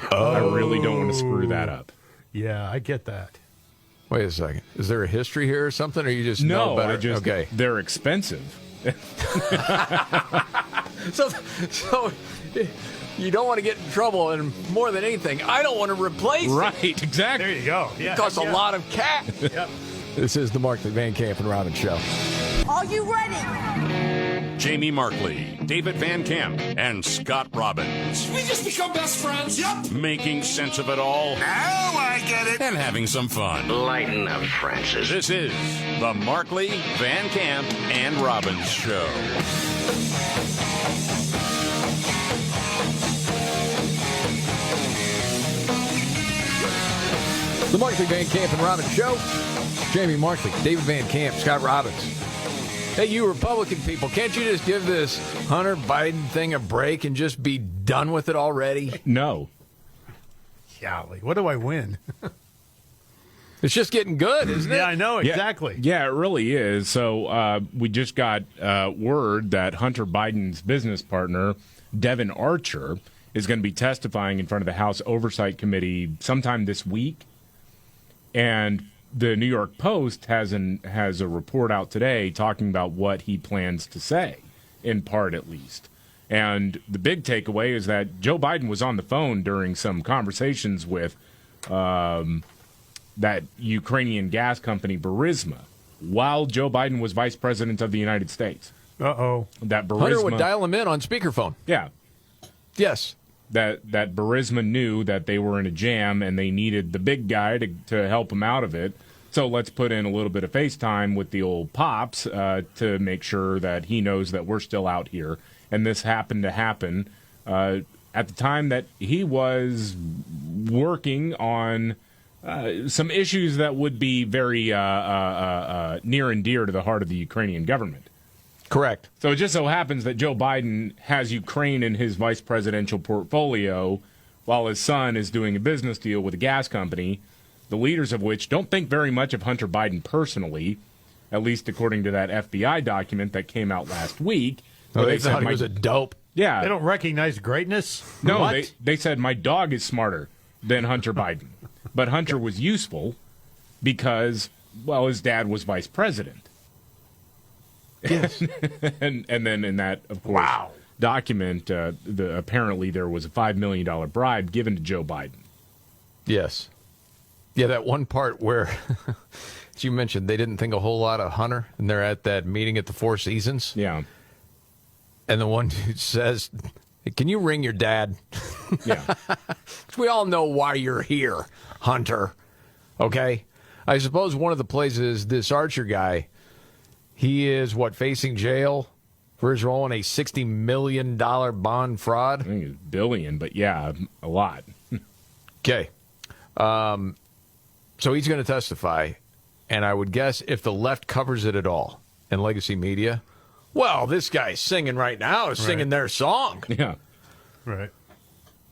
Speaker 9: I really don't want to screw that up.
Speaker 6: Yeah, I get that.
Speaker 5: Wait a second. Is there a history here or something, or you just know better? Okay.
Speaker 9: They're expensive.
Speaker 5: So you don't want to get in trouble, and more than anything, I don't want to replace it.
Speaker 9: Right, exactly.
Speaker 6: There you go. Yeah,
Speaker 5: it costs a lot of cash.
Speaker 6: Yep.
Speaker 5: This is the Markley, Van Camp and Robbins Show.
Speaker 21: Are you ready?
Speaker 2: Jamie Markley, David Van Camp, and Scott Robbins.
Speaker 3: We just become best friends. Yep.
Speaker 2: Making sense of it all.
Speaker 3: Now I get it.
Speaker 2: And having some fun.
Speaker 21: Lighten up, Francis.
Speaker 2: This is the Markley, Van Camp, and Robbins Show.
Speaker 5: The Markley, Van Camp, and Robbins Show. Jamie Markley, David Van Camp, Scott Robbins. Hey, you Republican people, can't you just give this Hunter Biden thing a break and just be done with it already?
Speaker 9: No.
Speaker 6: Golly, what do I win?
Speaker 5: It's just getting good, isn't it?
Speaker 6: Yeah, I know, exactly.
Speaker 9: Yeah, it really is. So we just got word that Hunter Biden's business partner, Devin Archer, is going to be testifying in front of the House Oversight Committee sometime this week. And the New York Post has a report out today talking about what he plans to say, in part at least. And the big takeaway is that Joe Biden was on the phone during some conversations with that Ukrainian gas company, Burisma, while Joe Biden was vice president of the United States.
Speaker 6: Uh-oh.
Speaker 5: That Burisma, Hunter would dial him in on speakerphone.
Speaker 9: Yeah.
Speaker 5: Yes.
Speaker 9: That Burisma knew that they were in a jam and they needed the big guy to help them out of it. So let's put in a little bit of FaceTime with the old pops to make sure that he knows that we're still out here. And this happened to happen at the time that he was working on some issues that would be very near and dear to the heart of the Ukrainian government.
Speaker 5: Correct.
Speaker 9: So it just so happens that Joe Biden has Ukraine in his vice presidential portfolio while his son is doing a business deal with a gas company, the leaders of which don't think very much of Hunter Biden personally, at least according to that FBI document that came out last week.
Speaker 5: Oh, they thought he was a dope.
Speaker 9: Yeah.
Speaker 6: They don't recognize greatness?
Speaker 9: No,
Speaker 6: What?
Speaker 9: they said my dog is smarter than Hunter Biden. But Hunter was useful because, well, his dad was vice president.
Speaker 5: Yes.
Speaker 9: and then in that, of course, document, apparently there was a $5 million bribe given to Joe Biden.
Speaker 5: Yes. Yeah, that one part where, as you mentioned, they didn't think a whole lot of Hunter, and they're at that meeting at the Four Seasons.
Speaker 9: Yeah.
Speaker 5: And the one dude says, hey, can you ring your dad?
Speaker 9: Yeah.
Speaker 5: We all know why you're here, Hunter. Okay? I suppose one of the places this Archer guy, he is, facing jail for his role in a $60 million bond fraud?
Speaker 9: I think it's billion, but yeah, a lot.
Speaker 5: Okay. So he's going to testify, and I would guess if the left covers it at all in legacy media, well, this guy's singing right now is singing their song.
Speaker 9: Yeah.
Speaker 6: Right.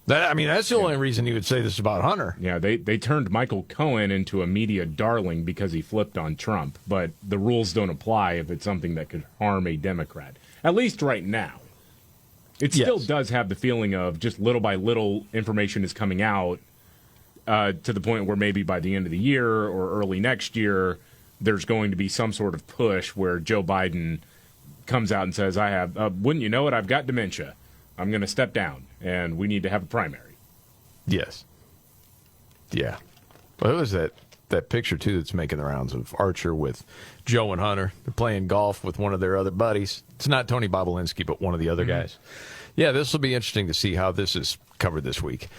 Speaker 5: That's the only reason he would say this about Hunter.
Speaker 9: Yeah, they turned Michael Cohen into a media darling because he flipped on Trump, but the rules don't apply if it's something that could harm a Democrat, at least right now. It still does have the feeling of just little by little information is coming out to the point where maybe by the end of the year or early next year, there's going to be some sort of push where Joe Biden comes out and says, I have, wouldn't you know it, I've got dementia. I'm going to step down, and we need to have a primary.
Speaker 5: Yes. Yeah. Well, it was that picture, too, that's making the rounds of Archer with Joe and Hunter. They're playing golf with one of their other buddies. It's not Tony Bobulinski, but one of the other guys. Yeah, this will be interesting to see how this is covered this week.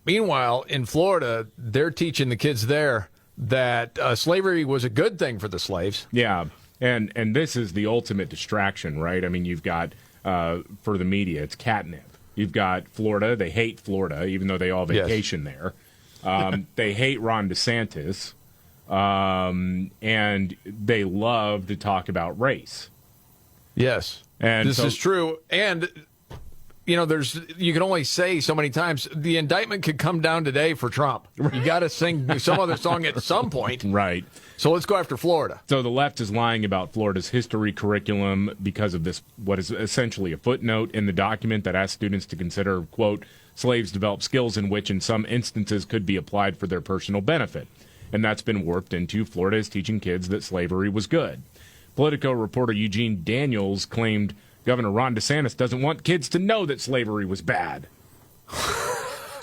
Speaker 5: Meanwhile, in Florida, they're teaching the kids there that slavery was a good thing for the slaves.
Speaker 9: Yeah, and this is the ultimate distraction, right? I mean, you've got... for the media, it's catnip. You've got Florida. They hate Florida, even though they all vacation there. They hate Ron DeSantis, and they love to talk about race.
Speaker 5: Yes,
Speaker 9: and
Speaker 5: this is true. And you can only say so many times. The indictment could come down today for Trump. You got to sing some other song at some point,
Speaker 9: right?
Speaker 5: So let's go after Florida.
Speaker 9: So the left is lying about Florida's history curriculum because of this, what is essentially a footnote in the document that asks students to consider, quote, slaves develop skills in which in some instances could be applied for their personal benefit. And that's been warped into Florida is teaching kids that slavery was good. Politico reporter Eugene Daniels claimed Governor Ron DeSantis doesn't want kids to know that slavery was bad.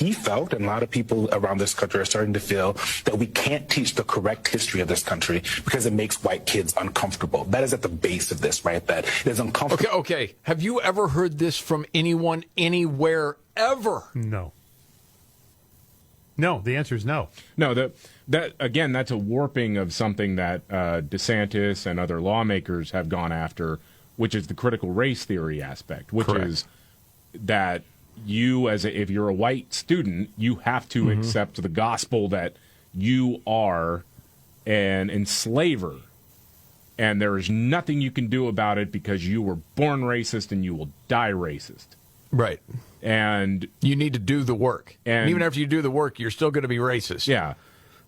Speaker 21: he felt, and a lot of people around this country are starting to feel, that we can't teach the correct history of this country because it makes white kids uncomfortable. That is at the base of this, right? That it is uncomfortable.
Speaker 5: Okay. Have you ever heard this from anyone, anywhere, ever?
Speaker 6: No. No, the answer is no.
Speaker 9: No, that again, that's a warping of something that DeSantis and other lawmakers have gone after, which is the critical race theory aspect, which
Speaker 5: Correct.
Speaker 9: is that you, if you're a white student, you have to accept the gospel that you are an enslaver, and there is nothing you can do about it because you were born racist and you will die racist.
Speaker 5: Right.
Speaker 9: And
Speaker 5: you need to do the work. And even after you do the work, you're still going to be racist.
Speaker 9: Yeah.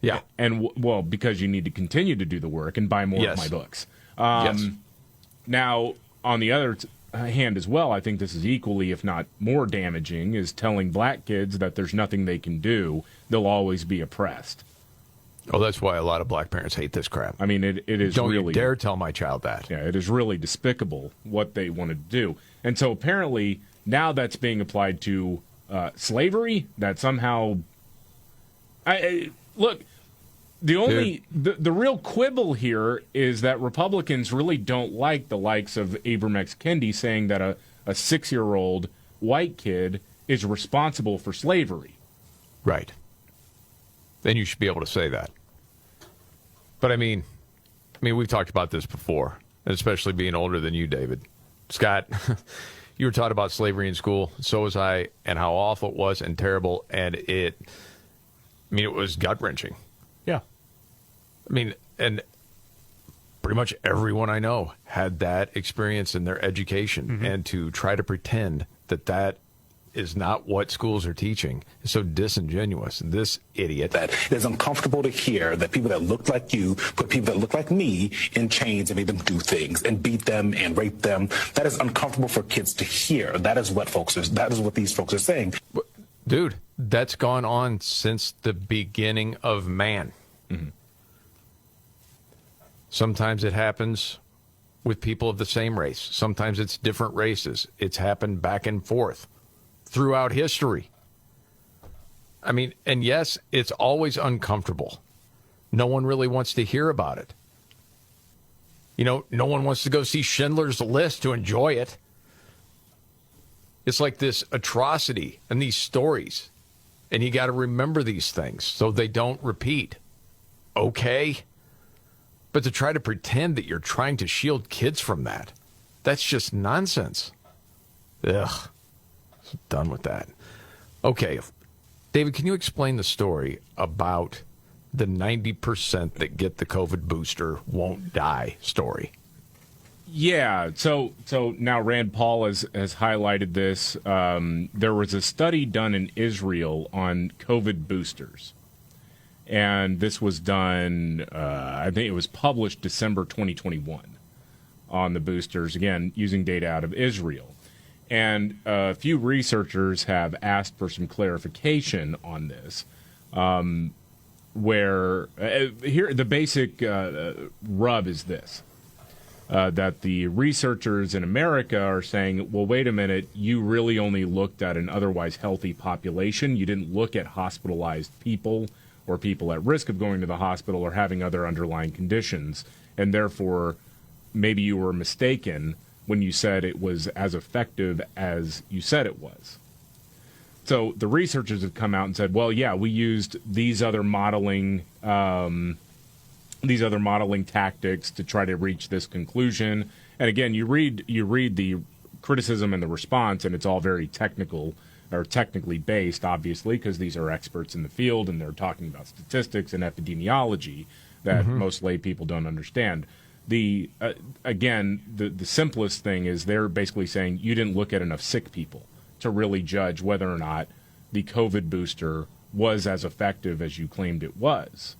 Speaker 5: Yeah.
Speaker 9: And, well, because you need to continue to do the work and buy more of my books.
Speaker 5: Yes.
Speaker 9: Now, on the other hand as well, I think this is equally, if not more damaging, is telling black kids that there's nothing they can do. They'll always be oppressed.
Speaker 5: Oh, that's why a lot of black parents hate this crap.
Speaker 9: I mean, it is
Speaker 5: Don't
Speaker 9: really...
Speaker 5: you dare tell my child that.
Speaker 9: Yeah, it is really despicable what they want to do. And so apparently now that's being applied to slavery, that somehow... Look, the real quibble here is that Republicans really don't like the likes of Ibram X. Kendi saying that a 6-year-old white kid is responsible for slavery.
Speaker 5: Right. Then you should be able to say that. But I mean, we've talked about this before, and especially being older than you, David. Scott, you were taught about slavery in school. So was I, and how awful it was and terrible. And it was gut-wrenching.
Speaker 6: Yeah.
Speaker 5: I mean, and pretty much everyone I know had that experience in their education. And to try to pretend that is not what schools are teaching is so disingenuous. This idiot.
Speaker 21: That it is uncomfortable to hear that people that look like you put people that look like me in chains and make them do things and beat them and rape them. That is uncomfortable for kids to hear. That is what these folks are saying.
Speaker 5: Dude, that's gone on since the beginning of man. Sometimes it happens with people of the same race. Sometimes it's different races. It's happened back and forth throughout history. I mean, and yes, it's always uncomfortable. No one really wants to hear about it. You know, no one wants to go see Schindler's List to enjoy it. It's like this atrocity and these stories. And you got to remember these things so they don't repeat. Okay? But to try to pretend that you're trying to shield kids from that's just nonsense. Ugh. Done with that. Okay. David, can you explain the story about the 90% that get the COVID booster won't die story?
Speaker 9: Yeah, so now Rand Paul has highlighted this. There was a study done in Israel on COVID boosters, and this was done, I think it was published December 2021 on the boosters, again, using data out of Israel. And a few researchers have asked for some clarification on this, where here the basic rub is this. That the researchers in America are saying, well, wait a minute, you really only looked at an otherwise healthy population. You didn't look at hospitalized people or people at risk of going to the hospital or having other underlying conditions. And therefore, maybe you were mistaken when you said it was as effective as you said it was. So the researchers have come out and said, well, yeah, we used these other modeling tactics to try to reach this conclusion. And again, you read the criticism and the response, and it's all very technical or technically based, obviously, because these are experts in the field and they're talking about statistics and epidemiology that most lay people don't understand. The simplest thing is they're basically saying you didn't look at enough sick people to really judge whether or not the COVID booster was as effective as you claimed it was.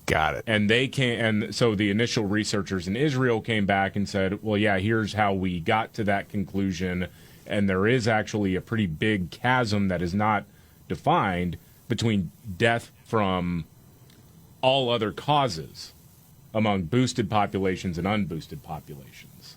Speaker 5: Got it.
Speaker 9: And so the initial researchers in Israel came back and said, well, yeah, here's how we got to that conclusion. And there is actually a pretty big chasm that is not defined between death from all other causes among boosted populations and unboosted populations.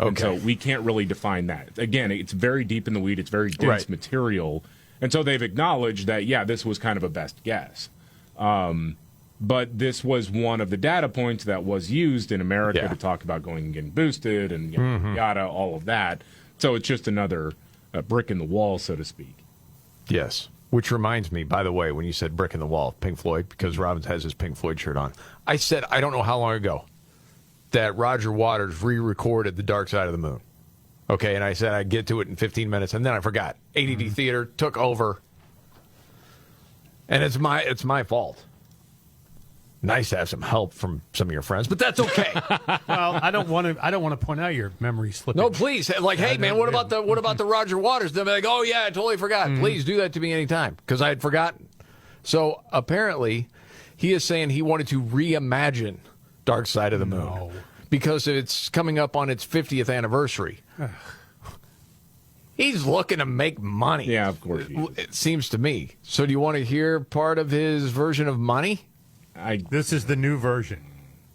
Speaker 9: Okay. And so we can't really define that. Again, it's very deep in the weed. It's very dense material. And so they've acknowledged that, yeah, this was kind of a best guess. But this was one of the data points that was used in America to talk about going and getting boosted and yada, all of that. So it's just another brick in the wall, so to speak.
Speaker 5: Yes. Which reminds me, by the way, when you said brick in the wall, Pink Floyd, because Robbins has his Pink Floyd shirt on. I said, I don't know how long ago, that Roger Waters re-recorded The Dark Side of the Moon. Okay, and I said I'd get to it in 15 minutes, and then I forgot. ADD Theater took over, and it's my fault. Nice to have some help from some of your friends, but that's okay.
Speaker 6: Well, I don't want to point out your memory slipping.
Speaker 5: No, please. Like, hey, man, what about the Roger Waters? They're like, oh yeah, I totally forgot. Please do that to me anytime, because I had forgotten. So apparently, he is saying he wanted to reimagine Dark Side of the Moon because it's coming up on its 50th anniversary. He's looking to make money.
Speaker 9: Yeah, of course.
Speaker 5: It seems to me. So do you want to hear part of his version of Money?
Speaker 6: This is the new version.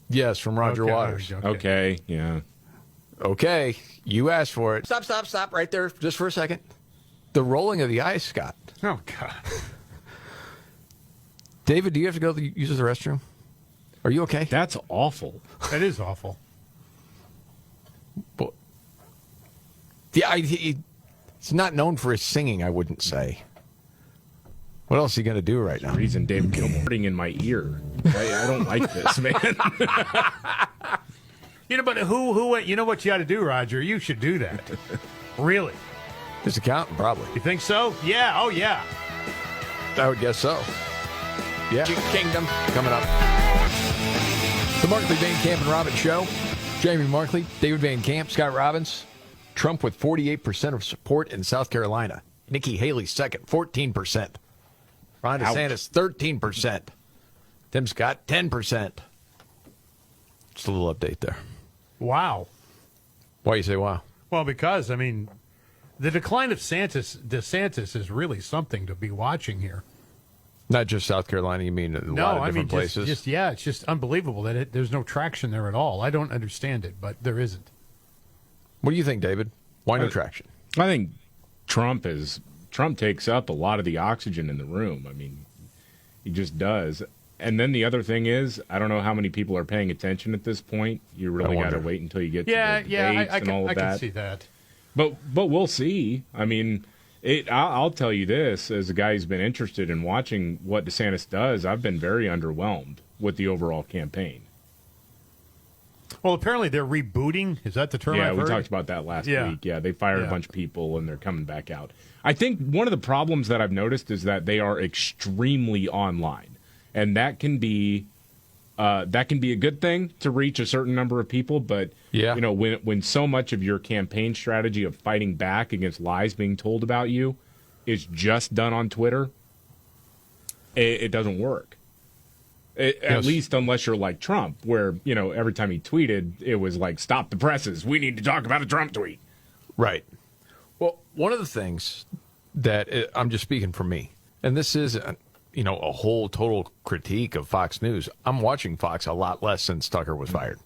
Speaker 5: Yes, from Roger Waters.
Speaker 9: Okay, yeah.
Speaker 5: Okay, you asked for it. Stop right there just for a second. The rolling of the eyes, Scott.
Speaker 6: Oh, God.
Speaker 5: David, do you have to go use the restroom? Are you okay?
Speaker 9: That's awful.
Speaker 6: That is awful.
Speaker 5: But, yeah, he's not known for his singing, I wouldn't say. What else is he going to do right now?
Speaker 9: Reason David Gilmour in my ear. I don't like this, man.
Speaker 6: But who? You know what you got to do, Roger? You should do that. Really?
Speaker 5: His accountant, probably.
Speaker 6: You think so? Yeah. Oh, yeah.
Speaker 5: I would guess so. Yeah. Kingdom coming up. The Markley, Van Camp, and Robbins Show. Jamie Markley, David Van Camp, Scott Robbins. Trump with 48% of support in South Carolina. Nikki Haley second, 14%. Ron DeSantis, 13%. Tim Scott, 10%. Just a little update there.
Speaker 6: Wow.
Speaker 5: Why you say wow?
Speaker 6: Well, because, the decline of DeSantis is really something to be watching here.
Speaker 5: Not just South Carolina, you mean in a lot of different places?
Speaker 6: It's just unbelievable that there's no traction there at all. I don't understand it, but there isn't.
Speaker 5: What do you think, David? Why no traction?
Speaker 9: I think Trump takes up a lot of the oxygen in the room. He just does. And then the other thing is, I don't know how many people are paying attention at this point. You really got to wait until you get to the debates and all of that.
Speaker 6: I can see that.
Speaker 9: But we'll see. I'll tell you this, as a guy who's been interested in watching what DeSantis does, I've been very underwhelmed with the overall campaign.
Speaker 6: Well, apparently they're rebooting. Is that the term I've heard?
Speaker 9: Yeah, we talked about that last week. Yeah, they fired a bunch of people, and they're coming back out. I think one of the problems that I've noticed is that they are extremely online, and that can be a good thing to reach a certain number of people. But when so much of your campaign strategy of fighting back against lies being told about you is just done on Twitter, it doesn't work. At least unless you're like Trump, where, every time he tweeted, it was like, stop the presses. We need to talk about a Trump tweet.
Speaker 5: Right. Well, one of the things that I'm just speaking for me, and this is, a whole total critique of Fox News. I'm watching Fox a lot less since Tucker was fired.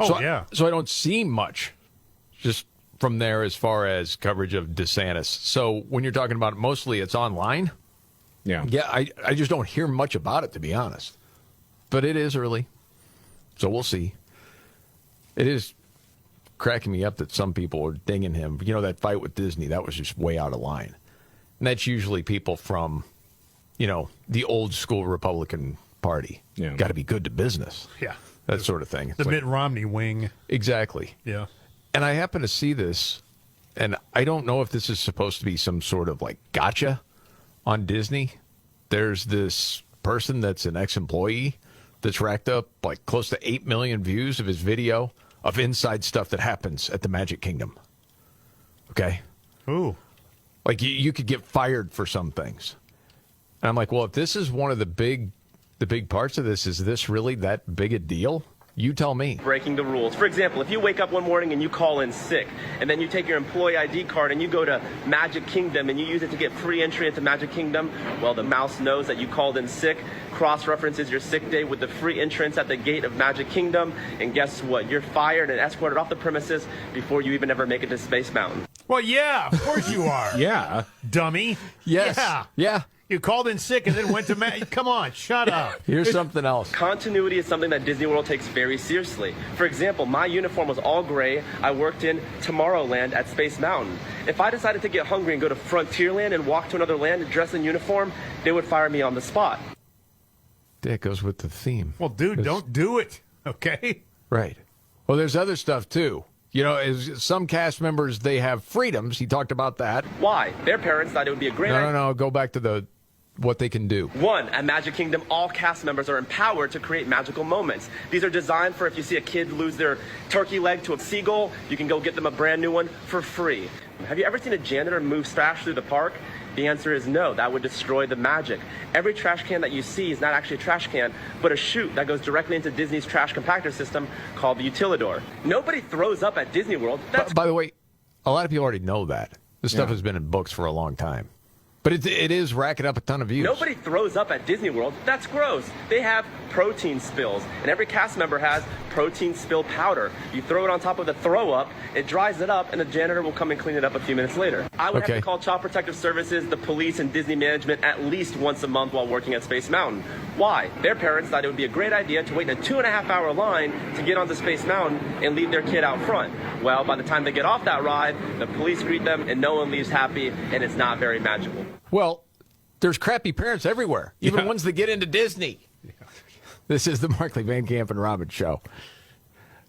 Speaker 5: So I don't see much just from there as far as coverage of DeSantis. So when you're talking about it, mostly it's online. Yeah, I just don't hear much about it, to be honest. But it is early, so we'll see. It is cracking me up that some people are dinging him. That fight with Disney, that was just way out of line. And that's usually people from, the old school Republican Party. Yeah. Got to be good to business.
Speaker 6: Yeah.
Speaker 5: That sort of thing.
Speaker 6: The Mitt Romney wing.
Speaker 5: Exactly.
Speaker 6: Yeah.
Speaker 5: And I happen to see this, and I don't know if this is supposed to be some sort of gotcha on Disney. There's this person that's an ex-employee that's racked up close to 8 million views of his video of inside stuff that happens at the Magic Kingdom. Okay?
Speaker 6: Ooh.
Speaker 5: You could get fired for some things. And I'm like, well, if this is one of the big parts of this, is this really that big a deal? You tell me.
Speaker 7: Breaking the rules. For example, if you wake up one morning and you call in sick, and then you take your employee ID card and you go to Magic Kingdom and you use it to get free entry into Magic Kingdom, well, the mouse knows that you called in sick, cross-references your sick day with the free entrance at the gate of Magic Kingdom, and guess what? You're fired and escorted off the premises before you even ever make it to Space Mountain.
Speaker 6: Well, yeah, of course you are.
Speaker 9: Yeah.
Speaker 6: Dummy.
Speaker 5: Yes. Yeah.
Speaker 6: You called in sick and then went to come on, shut up.
Speaker 5: Here's something else.
Speaker 7: Continuity is something that Disney World takes very seriously. For example, my uniform was all gray. I worked in Tomorrowland at Space Mountain. If I decided to get hungry and go to Frontierland and walk to another land dressed in uniform, they would fire me on the spot.
Speaker 5: That goes with the theme.
Speaker 6: Well, dude, don't do it, okay?
Speaker 5: Right. Well, there's other stuff, too. You know, as some cast members, they have freedoms. He talked about that.
Speaker 7: Why? Their parents thought it would be a great idea.
Speaker 5: No. Go back to what they can do.
Speaker 7: One, at Magic Kingdom, all cast members are empowered to create magical moments. These are designed for if you see a kid lose their turkey leg to a seagull, you can go get them a brand new one for free. Have you ever seen a janitor move trash through the park? The answer is no. That would destroy the magic. Every trash can that you see is not actually a trash can, but a chute that goes directly into Disney's trash compactor system called the Utilidor. Nobody throws up at Disney World.
Speaker 5: By the way, a lot of people already know that. This stuff has been in books for a long time. But it is racking up a ton of views.
Speaker 7: Nobody throws up at Disney World. That's gross. They have protein spills, and every cast member has protein spill powder. You throw it on top of the throw up, it dries it up, and the janitor will come and clean it up a few minutes later. I would have to call Child Protective Services, the police, and Disney management at least once a month while working at Space Mountain. Why? Their parents thought it would be a great idea to wait in a 2.5-hour line to get onto Space Mountain and leave their kid out front. Well, by the time they get off that ride, the police greet them, and no one leaves happy, and it's not very magical.
Speaker 5: Well, there's crappy parents everywhere, even ones that get into Disney. Yeah. This is the Markley, Van Camp, and Robbins show.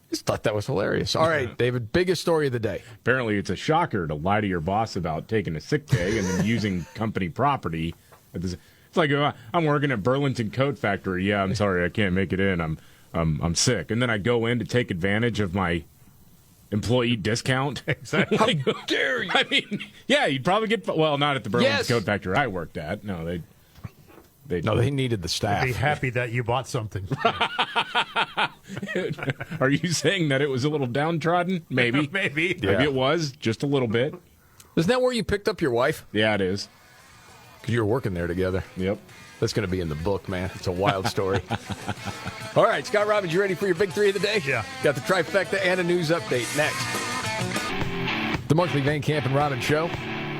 Speaker 5: Just thought that was hilarious. All right, David, biggest story of the day.
Speaker 9: Apparently, it's a shocker to lie to your boss about taking a sick day and then using company property. It's like I'm working at Burlington Coat Factory. Yeah, I'm sorry, I can't make it in. I'm sick, and then I go in to take advantage of my employee discount.
Speaker 6: Exactly.
Speaker 9: How dare you? I mean, yeah, you'd probably get, well, not at the Burlington Coat Factory I worked at. No, they
Speaker 5: needed the staff.
Speaker 6: Be happy that you bought something.
Speaker 9: Are you saying that it was a little downtrodden? Maybe.
Speaker 6: Maybe
Speaker 9: it was, just a little bit.
Speaker 5: Isn't that where you picked up your wife?
Speaker 9: Yeah, it is.
Speaker 5: Because you were working there together.
Speaker 9: Yep.
Speaker 5: That's going to be in the book, man. It's a wild story. All right, Scott Robbins, you ready for your big three of the day?
Speaker 6: Yeah.
Speaker 5: Got the trifecta and a news update next. The Markley, Van Camp, and Robbins show.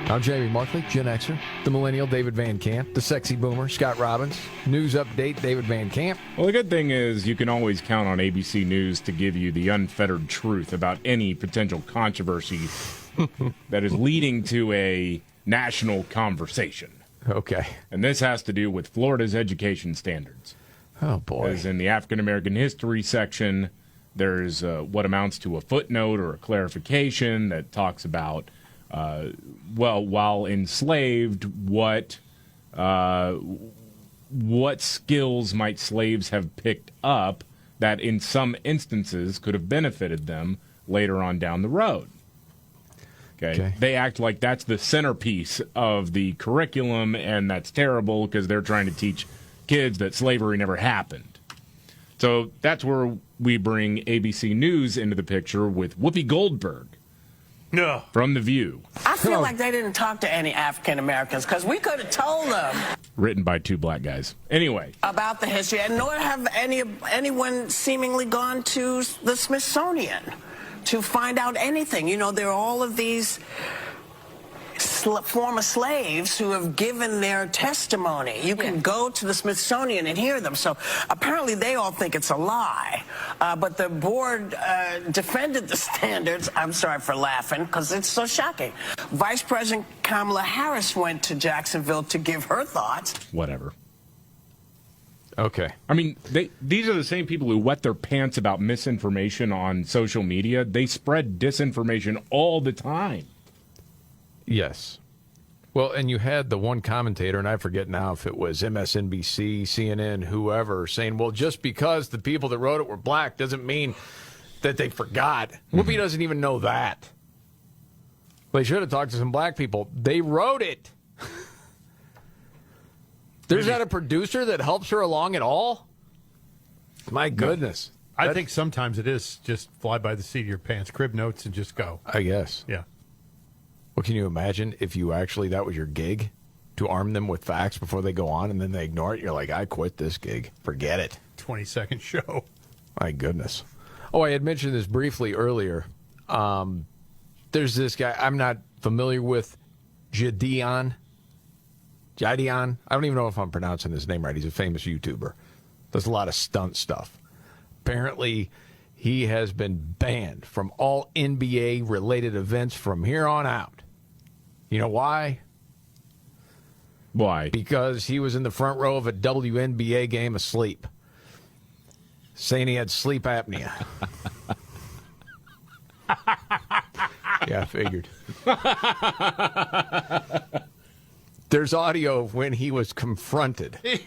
Speaker 5: I'm Jamie Markley, Gen Xer. The Millennial, David Van Camp. The Sexy Boomer, Scott Robbins. News update, David Van Camp.
Speaker 9: Well, the good thing is you can always count on ABC News to give you the unfettered truth about any potential controversy that is leading to a national conversation.
Speaker 5: Okay.
Speaker 9: And this has to do with Florida's education standards.
Speaker 5: Oh, boy.
Speaker 9: As in the African American history section, there's what amounts to a footnote or a clarification that talks about, while enslaved, what skills might slaves have picked up that in some instances could have benefited them later on down the road. Okay. They act like that's the centerpiece of the curriculum, and that's terrible because they're trying to teach kids that slavery never happened. So that's where we bring ABC News into the picture with Whoopi Goldberg.
Speaker 6: No.
Speaker 9: From The View.
Speaker 8: I feel like they didn't talk to any African Americans because we could have told them.
Speaker 9: Written by two black guys. Anyway.
Speaker 8: About the history, and nor have anyone seemingly gone to the Smithsonian to find out anything. You know, there are all of these former slaves who have given their testimony. You can go to the Smithsonian and hear them. So apparently they all think it's a lie. But the board defended the standards. I'm sorry for laughing because it's so shocking. Vice President Kamala Harris went to Jacksonville to give her thoughts.
Speaker 9: Whatever.
Speaker 5: Okay.
Speaker 9: I mean, these are the same people who wet their pants about misinformation on social media. They spread disinformation all the time.
Speaker 5: Yes. Well, and you had the one commentator, and I forget now if it was MSNBC, CNN, whoever, saying, well, just because the people that wrote it were black doesn't mean that they forgot. Whoopi doesn't even know that. Well, they should have talked to some black people. They wrote it. There's not a producer that helps her along at all? My goodness.
Speaker 6: I think sometimes it is just fly by the seat of your pants, crib notes, and just go.
Speaker 5: I guess.
Speaker 6: Yeah.
Speaker 5: Well, can you imagine if you actually, that was your gig, to arm them with facts before they go on, and then they ignore it? You're like, I quit this gig. Forget it.
Speaker 6: 20-second show.
Speaker 5: My goodness. Oh, I had mentioned this briefly earlier. There's this guy. I'm not familiar with Jadian? I don't even know if I'm pronouncing his name right. He's a famous YouTuber. Does a lot of stunt stuff. Apparently, he has been banned from all NBA-related events from here on out. You know why?
Speaker 9: Why?
Speaker 5: Because he was in the front row of a WNBA game asleep, saying he had sleep apnea. Yeah, I figured. There's audio of when he was confronted.
Speaker 4: I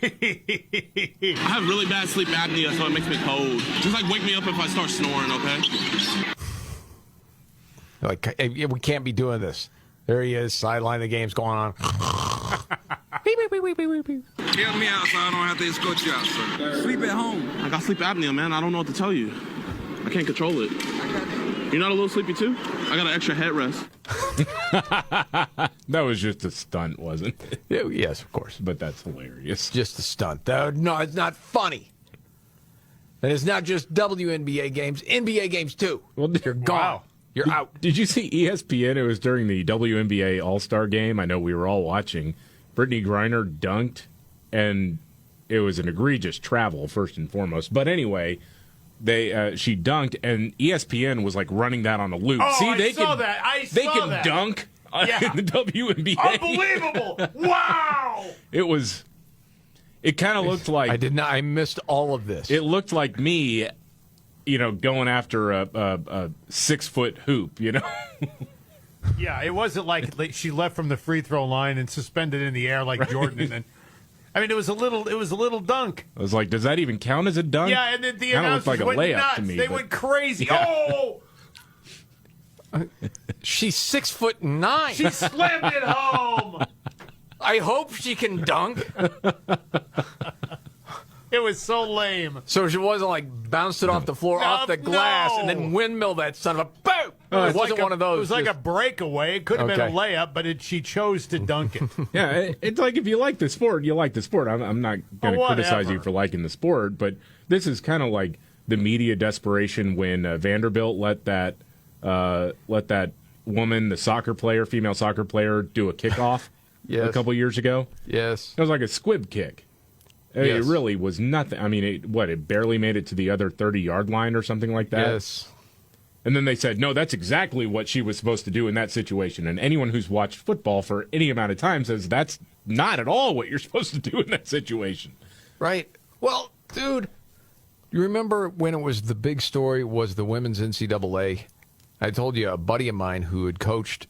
Speaker 4: have really bad sleep apnea, so it makes me cold. Just like wake me up if I start snoring, okay?
Speaker 5: Like, hey, we can't be doing this. There he is, sideline. The game's going on.
Speaker 4: Help me out so I don't have to escort you out, sir. Sleep at home. I got sleep apnea, man. I don't know what to tell you. I can't control it. You're not a little sleepy, too? I got an extra headrest.
Speaker 9: That was just a stunt, wasn't it?
Speaker 5: Yes, of course.
Speaker 9: But that's hilarious.
Speaker 5: Just a stunt. No, it's not funny. And it's not just WNBA games, NBA games, too. Well, you're gone.
Speaker 9: Wow.
Speaker 5: You're out.
Speaker 9: Did you see ESPN? It was during the WNBA All-Star game. I know we were all watching. Brittany Griner dunked, and it was an egregious travel, first and foremost. But anyway, she dunked, and ESPN was like running that on a loop.
Speaker 6: Oh,
Speaker 9: See,
Speaker 6: they can
Speaker 9: dunk in the WNBA.
Speaker 6: Unbelievable! Wow!
Speaker 9: It kind of looked like
Speaker 5: I missed all of this.
Speaker 9: It looked like me, going after a 6-foot hoop,
Speaker 6: Yeah, it wasn't like she left from the free throw line and suspended in the air like Jordan. And then, I mean, it was a little dunk.
Speaker 9: I was like, does that even count as a dunk?
Speaker 6: Yeah, and then the
Speaker 9: kind of looked
Speaker 6: announcers
Speaker 9: like a
Speaker 6: went
Speaker 9: layup
Speaker 6: nuts.
Speaker 9: to me.
Speaker 6: They went crazy.
Speaker 9: Yeah.
Speaker 6: Oh!
Speaker 5: She's 6'9".
Speaker 6: She slammed it home.
Speaker 5: I hope she can dunk.
Speaker 6: It was so lame.
Speaker 5: So she wasn't like bounced it off the floor, off the glass, and then windmill that son of a boom. It wasn't
Speaker 6: like
Speaker 5: one of those.
Speaker 6: It was like a breakaway. It could have been a layup, but she chose to dunk it.
Speaker 9: Yeah, it's like if you like the sport, you like the sport. I'm not going to criticize you for liking the sport, but this is kind of like the media desperation when Vanderbilt let that woman, the female soccer player, do a kickoff a couple years ago.
Speaker 5: Yes,
Speaker 9: it was like a squib kick. It really was nothing. I mean, it barely made it to the other 30-yard line or something like that.
Speaker 5: Yes.
Speaker 9: And then they said, no, that's exactly what she was supposed to do in that situation. And anyone who's watched football for any amount of time says that's not at all what you're supposed to do in that situation.
Speaker 5: Right. Well, dude, you remember when it was the big story was the women's NCAA? I told you a buddy of mine who had coached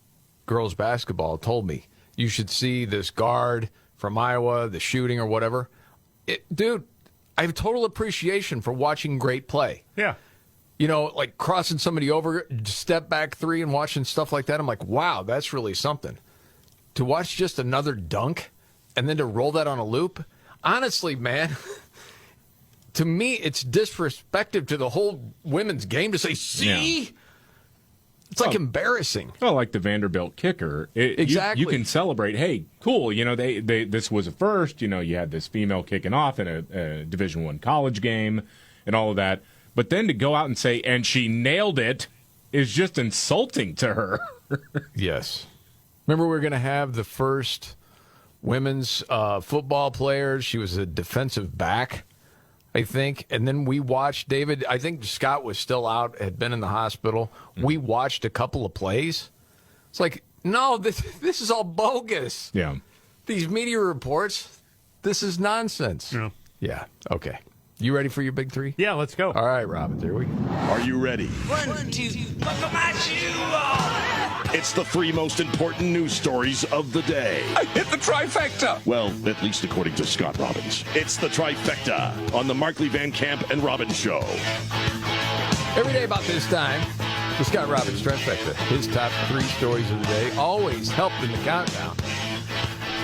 Speaker 5: girls basketball told me, you should see this guard from Iowa, the shooting or whatever. Dude, I have total appreciation for watching great play.
Speaker 6: Yeah.
Speaker 5: Like crossing somebody over, step back three and watching stuff like that. I'm like, wow, that's really something. To watch just another dunk and then to roll that on a loop, honestly, man, to me, it's disrespectful to the whole women's game to say, see? Yeah. It's like embarrassing.
Speaker 9: Well, like the Vanderbilt kicker.
Speaker 5: Exactly.
Speaker 9: You can celebrate, hey, cool, they this was a first. You had this female kicking off in a Division I college game and all of that. But then to go out and say, and she nailed it, is just insulting to her.
Speaker 5: Yes. Remember we were going to have the first women's football player. She was a defensive back, I think. And then we watched David. I think Scott was still out, had been in the hospital. We watched a couple of plays. It's like, no, this is all bogus.
Speaker 9: Yeah.
Speaker 5: These media reports, this is nonsense.
Speaker 6: Yeah.
Speaker 5: Yeah. Okay. You ready for your big three?
Speaker 6: Yeah, let's go.
Speaker 5: All right, Robin, there we go.
Speaker 3: Are you ready?
Speaker 22: 1, 2, buckle my shoe.
Speaker 3: It's the 3 most important news stories of the day.
Speaker 22: I hit the trifecta.
Speaker 3: Well, at least according to Scott Robbins. It's the trifecta on the Markley, Van Camp, and Robbins Show.
Speaker 5: Every day about this time, the Scott Robbins trifecta. His top 3 stories of the day, always helped in the countdown.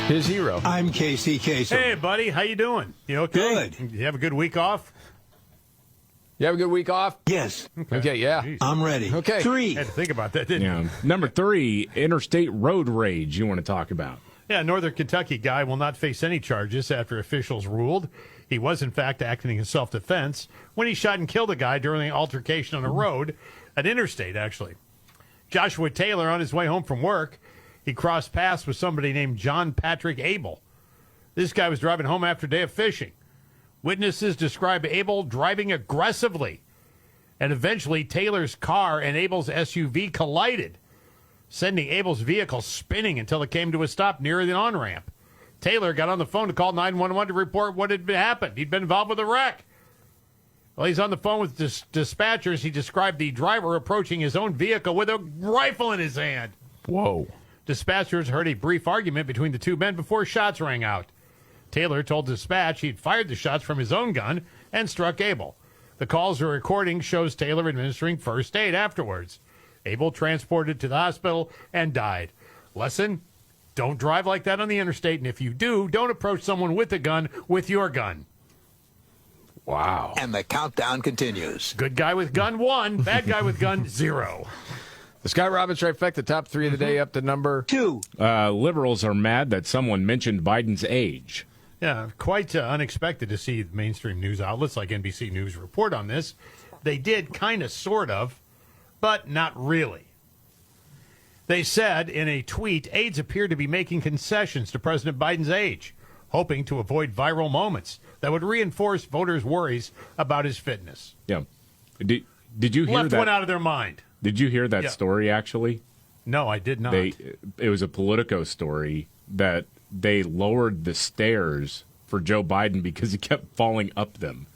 Speaker 5: His hero.
Speaker 23: I'm Casey Kasem.
Speaker 6: Hey, buddy. How you doing? You okay?
Speaker 23: Good.
Speaker 6: You have a good week off?
Speaker 5: You have a good week off?
Speaker 23: Yes.
Speaker 5: Okay, yeah.
Speaker 6: Jeez.
Speaker 23: I'm ready.
Speaker 5: Okay.
Speaker 23: 3.
Speaker 6: I had to think about that, didn't you?
Speaker 9: Number 3, interstate road rage you want to talk about.
Speaker 6: Yeah, Northern Kentucky guy will not face any charges after officials ruled he was, in fact, acting in self-defense when he shot and killed a guy during an altercation on a road, an interstate, actually. Joshua Taylor, on his way home from work, He crossed paths with somebody named John Patrick Abel. This guy was driving home after a day of fishing. Witnesses describe Abel driving aggressively, and eventually Taylor's car and Abel's SUV collided, sending Abel's vehicle spinning until it came to a stop near the on-ramp. Taylor got on the phone to call 911 to report what had happened. He'd been involved with a wreck. While he's on the phone with dispatchers, he described the driver approaching his own vehicle with a rifle in his hand.
Speaker 5: Whoa.
Speaker 6: Dispatchers heard a brief argument between the two men before shots rang out. Taylor told dispatch he'd fired the shots from his own gun and struck Abel. The calls or recording shows Taylor administering first aid afterwards. Abel transported to the hospital and died. Lesson: don't drive like that on the interstate, and if you do, don't approach someone with a gun with your gun.
Speaker 5: Wow.
Speaker 10: And the countdown continues.
Speaker 6: Good guy with gun 1, bad guy with gun 0.
Speaker 5: The Scott Robbins trifecta, top 3 of the day, up to number
Speaker 10: 2.
Speaker 9: Liberals are mad that someone mentioned Biden's age.
Speaker 6: Yeah, quite unexpected to see mainstream news outlets like NBC News report on this. They did kind of, sort of, but not really. They said in a tweet, aides appear to be making concessions to President Biden's age, hoping to avoid viral moments that would reinforce voters' worries about his fitness.
Speaker 9: Yeah. Did you hear
Speaker 6: Left
Speaker 9: that?
Speaker 6: one out of their mind.
Speaker 9: Did you hear that
Speaker 6: Yeah.
Speaker 9: story, actually?
Speaker 6: No, I did not.
Speaker 9: It was a Politico story that they lowered the stairs for Joe Biden because he kept falling up them.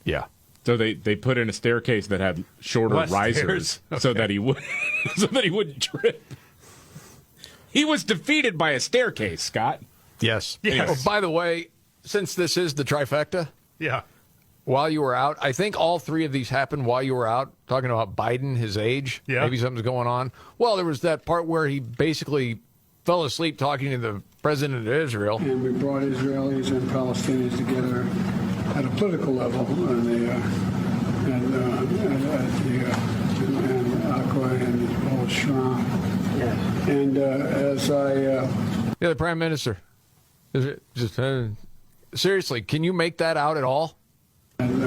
Speaker 5: Yeah.
Speaker 9: So they put in a staircase that had shorter
Speaker 6: Less
Speaker 9: risers
Speaker 6: stairs.
Speaker 9: so
Speaker 6: Okay.
Speaker 9: that he would so that he wouldn't trip. He was defeated by a staircase, Scott.
Speaker 5: Yes.
Speaker 6: Yes.
Speaker 5: Oh, by the way, since this is the trifecta,
Speaker 6: Yeah.
Speaker 5: while you were out, I think all 3 of these happened while you were out, talking about Biden, his age.
Speaker 6: Yeah.
Speaker 5: Maybe something's going on. Well, there was that part where he basically fell asleep talking to the president of Israel.
Speaker 11: And we brought Israelis and Palestinians together at a political level, and Akwa and the Polish Shrine. And as I
Speaker 5: Yeah, the prime minister. Is it just seriously? Can you make that out at all?
Speaker 11: and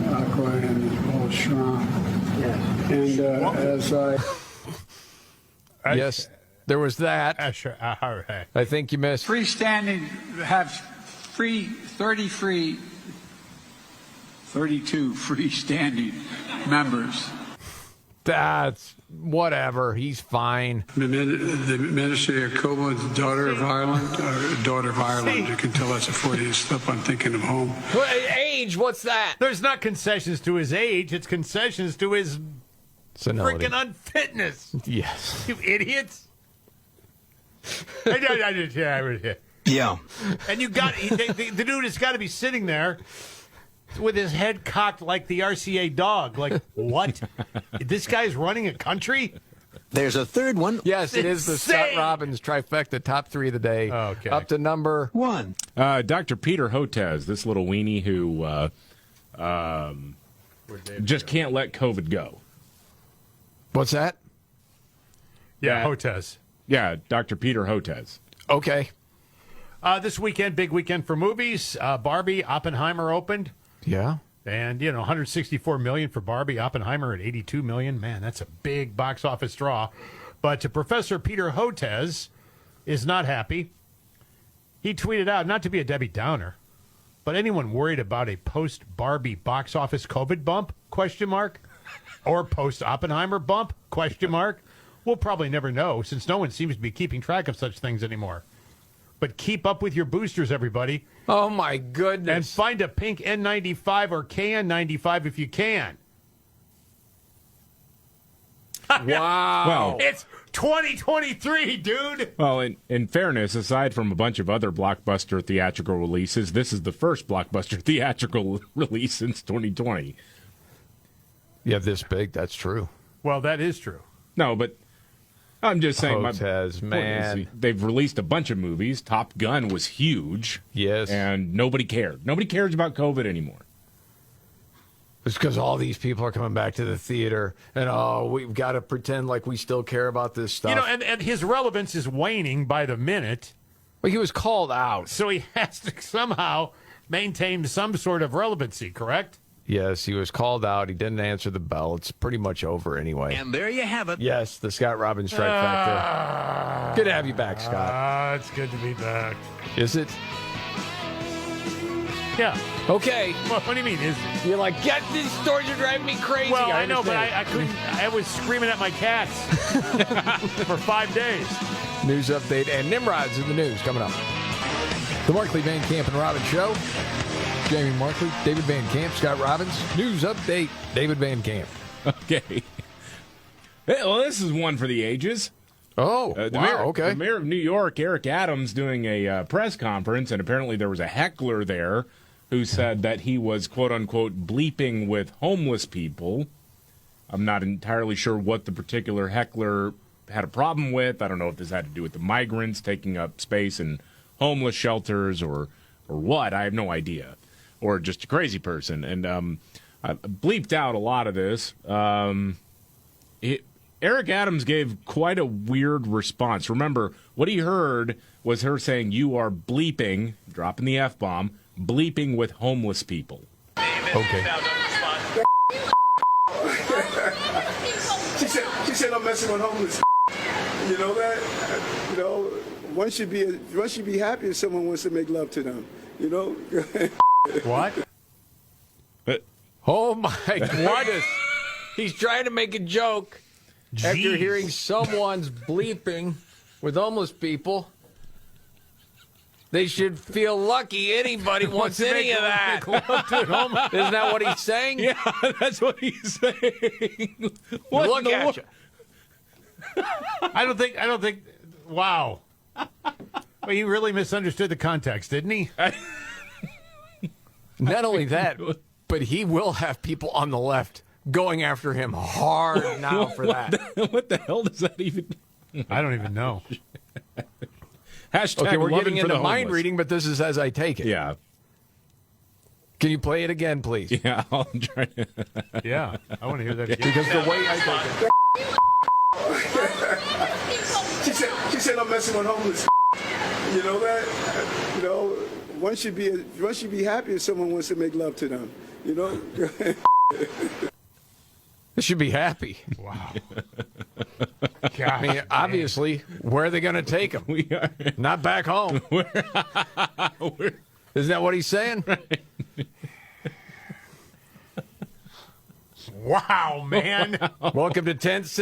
Speaker 11: Akwa and the Polish Shrine. And as I
Speaker 5: Yes, there was that.
Speaker 6: Sure. All right.
Speaker 5: I think you missed.
Speaker 11: freestanding have 32 freestanding members.
Speaker 5: That's whatever. He's fine.
Speaker 11: The Minister Yacoba's daughter of Ireland. You can tell that's a Freudian slip. I'm thinking of home.
Speaker 5: Age? What's that?
Speaker 6: There's not concessions to his age. It's concessions to his
Speaker 5: Senility.
Speaker 6: freaking unfitness.
Speaker 5: Yes.
Speaker 6: You idiots.
Speaker 10: Yeah.
Speaker 6: And you got the dude has got to be sitting there with his head cocked like the RCA dog. Like, what? This guy's running a country?
Speaker 10: There's a third one.
Speaker 5: Yes, it is the Scott Robbins trifecta, top 3 of the day.
Speaker 6: Okay.
Speaker 5: Up to number
Speaker 10: 1.
Speaker 9: Dr. Peter Hotez, this little weenie who just can't let COVID go.
Speaker 5: What's that?
Speaker 6: Yeah, Hotez.
Speaker 9: Yeah, Dr. Peter Hotez.
Speaker 5: Okay.
Speaker 6: This weekend, big weekend for movies. Barbie, Oppenheimer opened.
Speaker 5: Yeah.
Speaker 6: And, $164 million for Barbie, Oppenheimer at $82 million. Man, that's a big box office draw. But Professor Peter Hotez is not happy. He tweeted out, not to be a Debbie Downer, but anyone worried about a post-Barbie box office COVID bump, ? Or post-Oppenheimer bump, ? We'll probably never know, since no one seems to be keeping track of such things anymore. But keep up with your boosters, everybody.
Speaker 5: Oh, my goodness.
Speaker 6: And find a pink N95 or KN95 if you can.
Speaker 5: Wow.
Speaker 9: Well,
Speaker 6: It's 2023, dude.
Speaker 9: Well, in fairness, aside from a bunch of other blockbuster theatrical releases, this is the first blockbuster theatrical release since 2020.
Speaker 5: Yeah, this big. That's true.
Speaker 6: Well, that is true.
Speaker 9: No, but I'm just saying.
Speaker 5: Hotez, man.
Speaker 9: They've released a bunch of movies. Top Gun was huge.
Speaker 5: Yes.
Speaker 9: And nobody cared. Nobody cares about COVID anymore.
Speaker 5: It's because all these people are coming back to the theater, and we've got to pretend like we still care about this stuff.
Speaker 6: And his relevance is waning by the minute.
Speaker 5: Well, he was called out.
Speaker 6: So he has to somehow maintain some sort of relevancy, correct?
Speaker 5: Yes, he was called out. He didn't answer the bell. It's pretty much over anyway.
Speaker 10: And there you have it.
Speaker 5: Yes, the Scott Robbins trifecta. Good to have you back, Scott.
Speaker 6: It's good to be back.
Speaker 5: Is it?
Speaker 6: Yeah.
Speaker 5: Okay.
Speaker 6: What do you mean, is it?
Speaker 5: You're like, get these stories are driving me crazy.
Speaker 6: Well, I know, but
Speaker 5: understand.
Speaker 6: I couldn't. I was screaming at my cats for 5 days.
Speaker 5: News update and Nimrod's in the news coming up. The Markley, Van Camp, and Robbins Show. Jamie Markley, David Van Camp, Scott Robbins. News update, David Van Camp.
Speaker 9: Okay. Well, this is one for the ages.
Speaker 5: Oh, okay.
Speaker 9: The mayor of New York, Eric Adams, doing a press conference, and apparently there was a heckler there who said that he was, quote-unquote, bleeping with homeless people. I'm not entirely sure what the particular heckler had a problem with. I don't know if this had to do with the migrants taking up space in homeless shelters or what. I have no idea. Or just a crazy person. And I bleeped out a lot of this. Eric Adams gave quite a weird response. Remember, what he heard was her saying, "You are bleeping," dropping the F-bomb, bleeping with homeless people.
Speaker 5: Okay.
Speaker 1: She said I'm messing with homeless. You know that? You know, one should be happy if someone wants to make love to them. You know?
Speaker 6: What?
Speaker 5: Oh my goodness. He's trying to make a joke after hearing someone's bleeping with homeless people. They should feel lucky anybody wants any of that. Isn't that what he's saying?
Speaker 9: Yeah, that's what he's saying.
Speaker 5: Look at you.
Speaker 6: I don't think. Wow. Well, he really misunderstood the context, didn't he?
Speaker 5: Not only that, but he will have people on the left going after him hard now for that.
Speaker 9: What the hell does that even mean?
Speaker 6: I don't even know.
Speaker 9: Hashtag
Speaker 5: okay, we're
Speaker 9: loving
Speaker 5: getting
Speaker 9: for the
Speaker 5: into mind
Speaker 9: homeless.
Speaker 5: reading, but this is as I take it.
Speaker 9: Yeah.
Speaker 5: Can you play it again, please?
Speaker 9: Yeah, I'll try.
Speaker 6: Yeah, I want to hear that again.
Speaker 5: Because the way I take it.
Speaker 1: She said I'm messing with homeless. You know that? You know, one should be happy if someone wants to make love to them. You know?
Speaker 5: They should be happy.
Speaker 6: Wow.
Speaker 5: God, I mean, obviously, where are they going to take him?
Speaker 9: We are
Speaker 5: not back home. Isn't that what he's saying?
Speaker 6: Wow, man.
Speaker 5: Welcome to 10th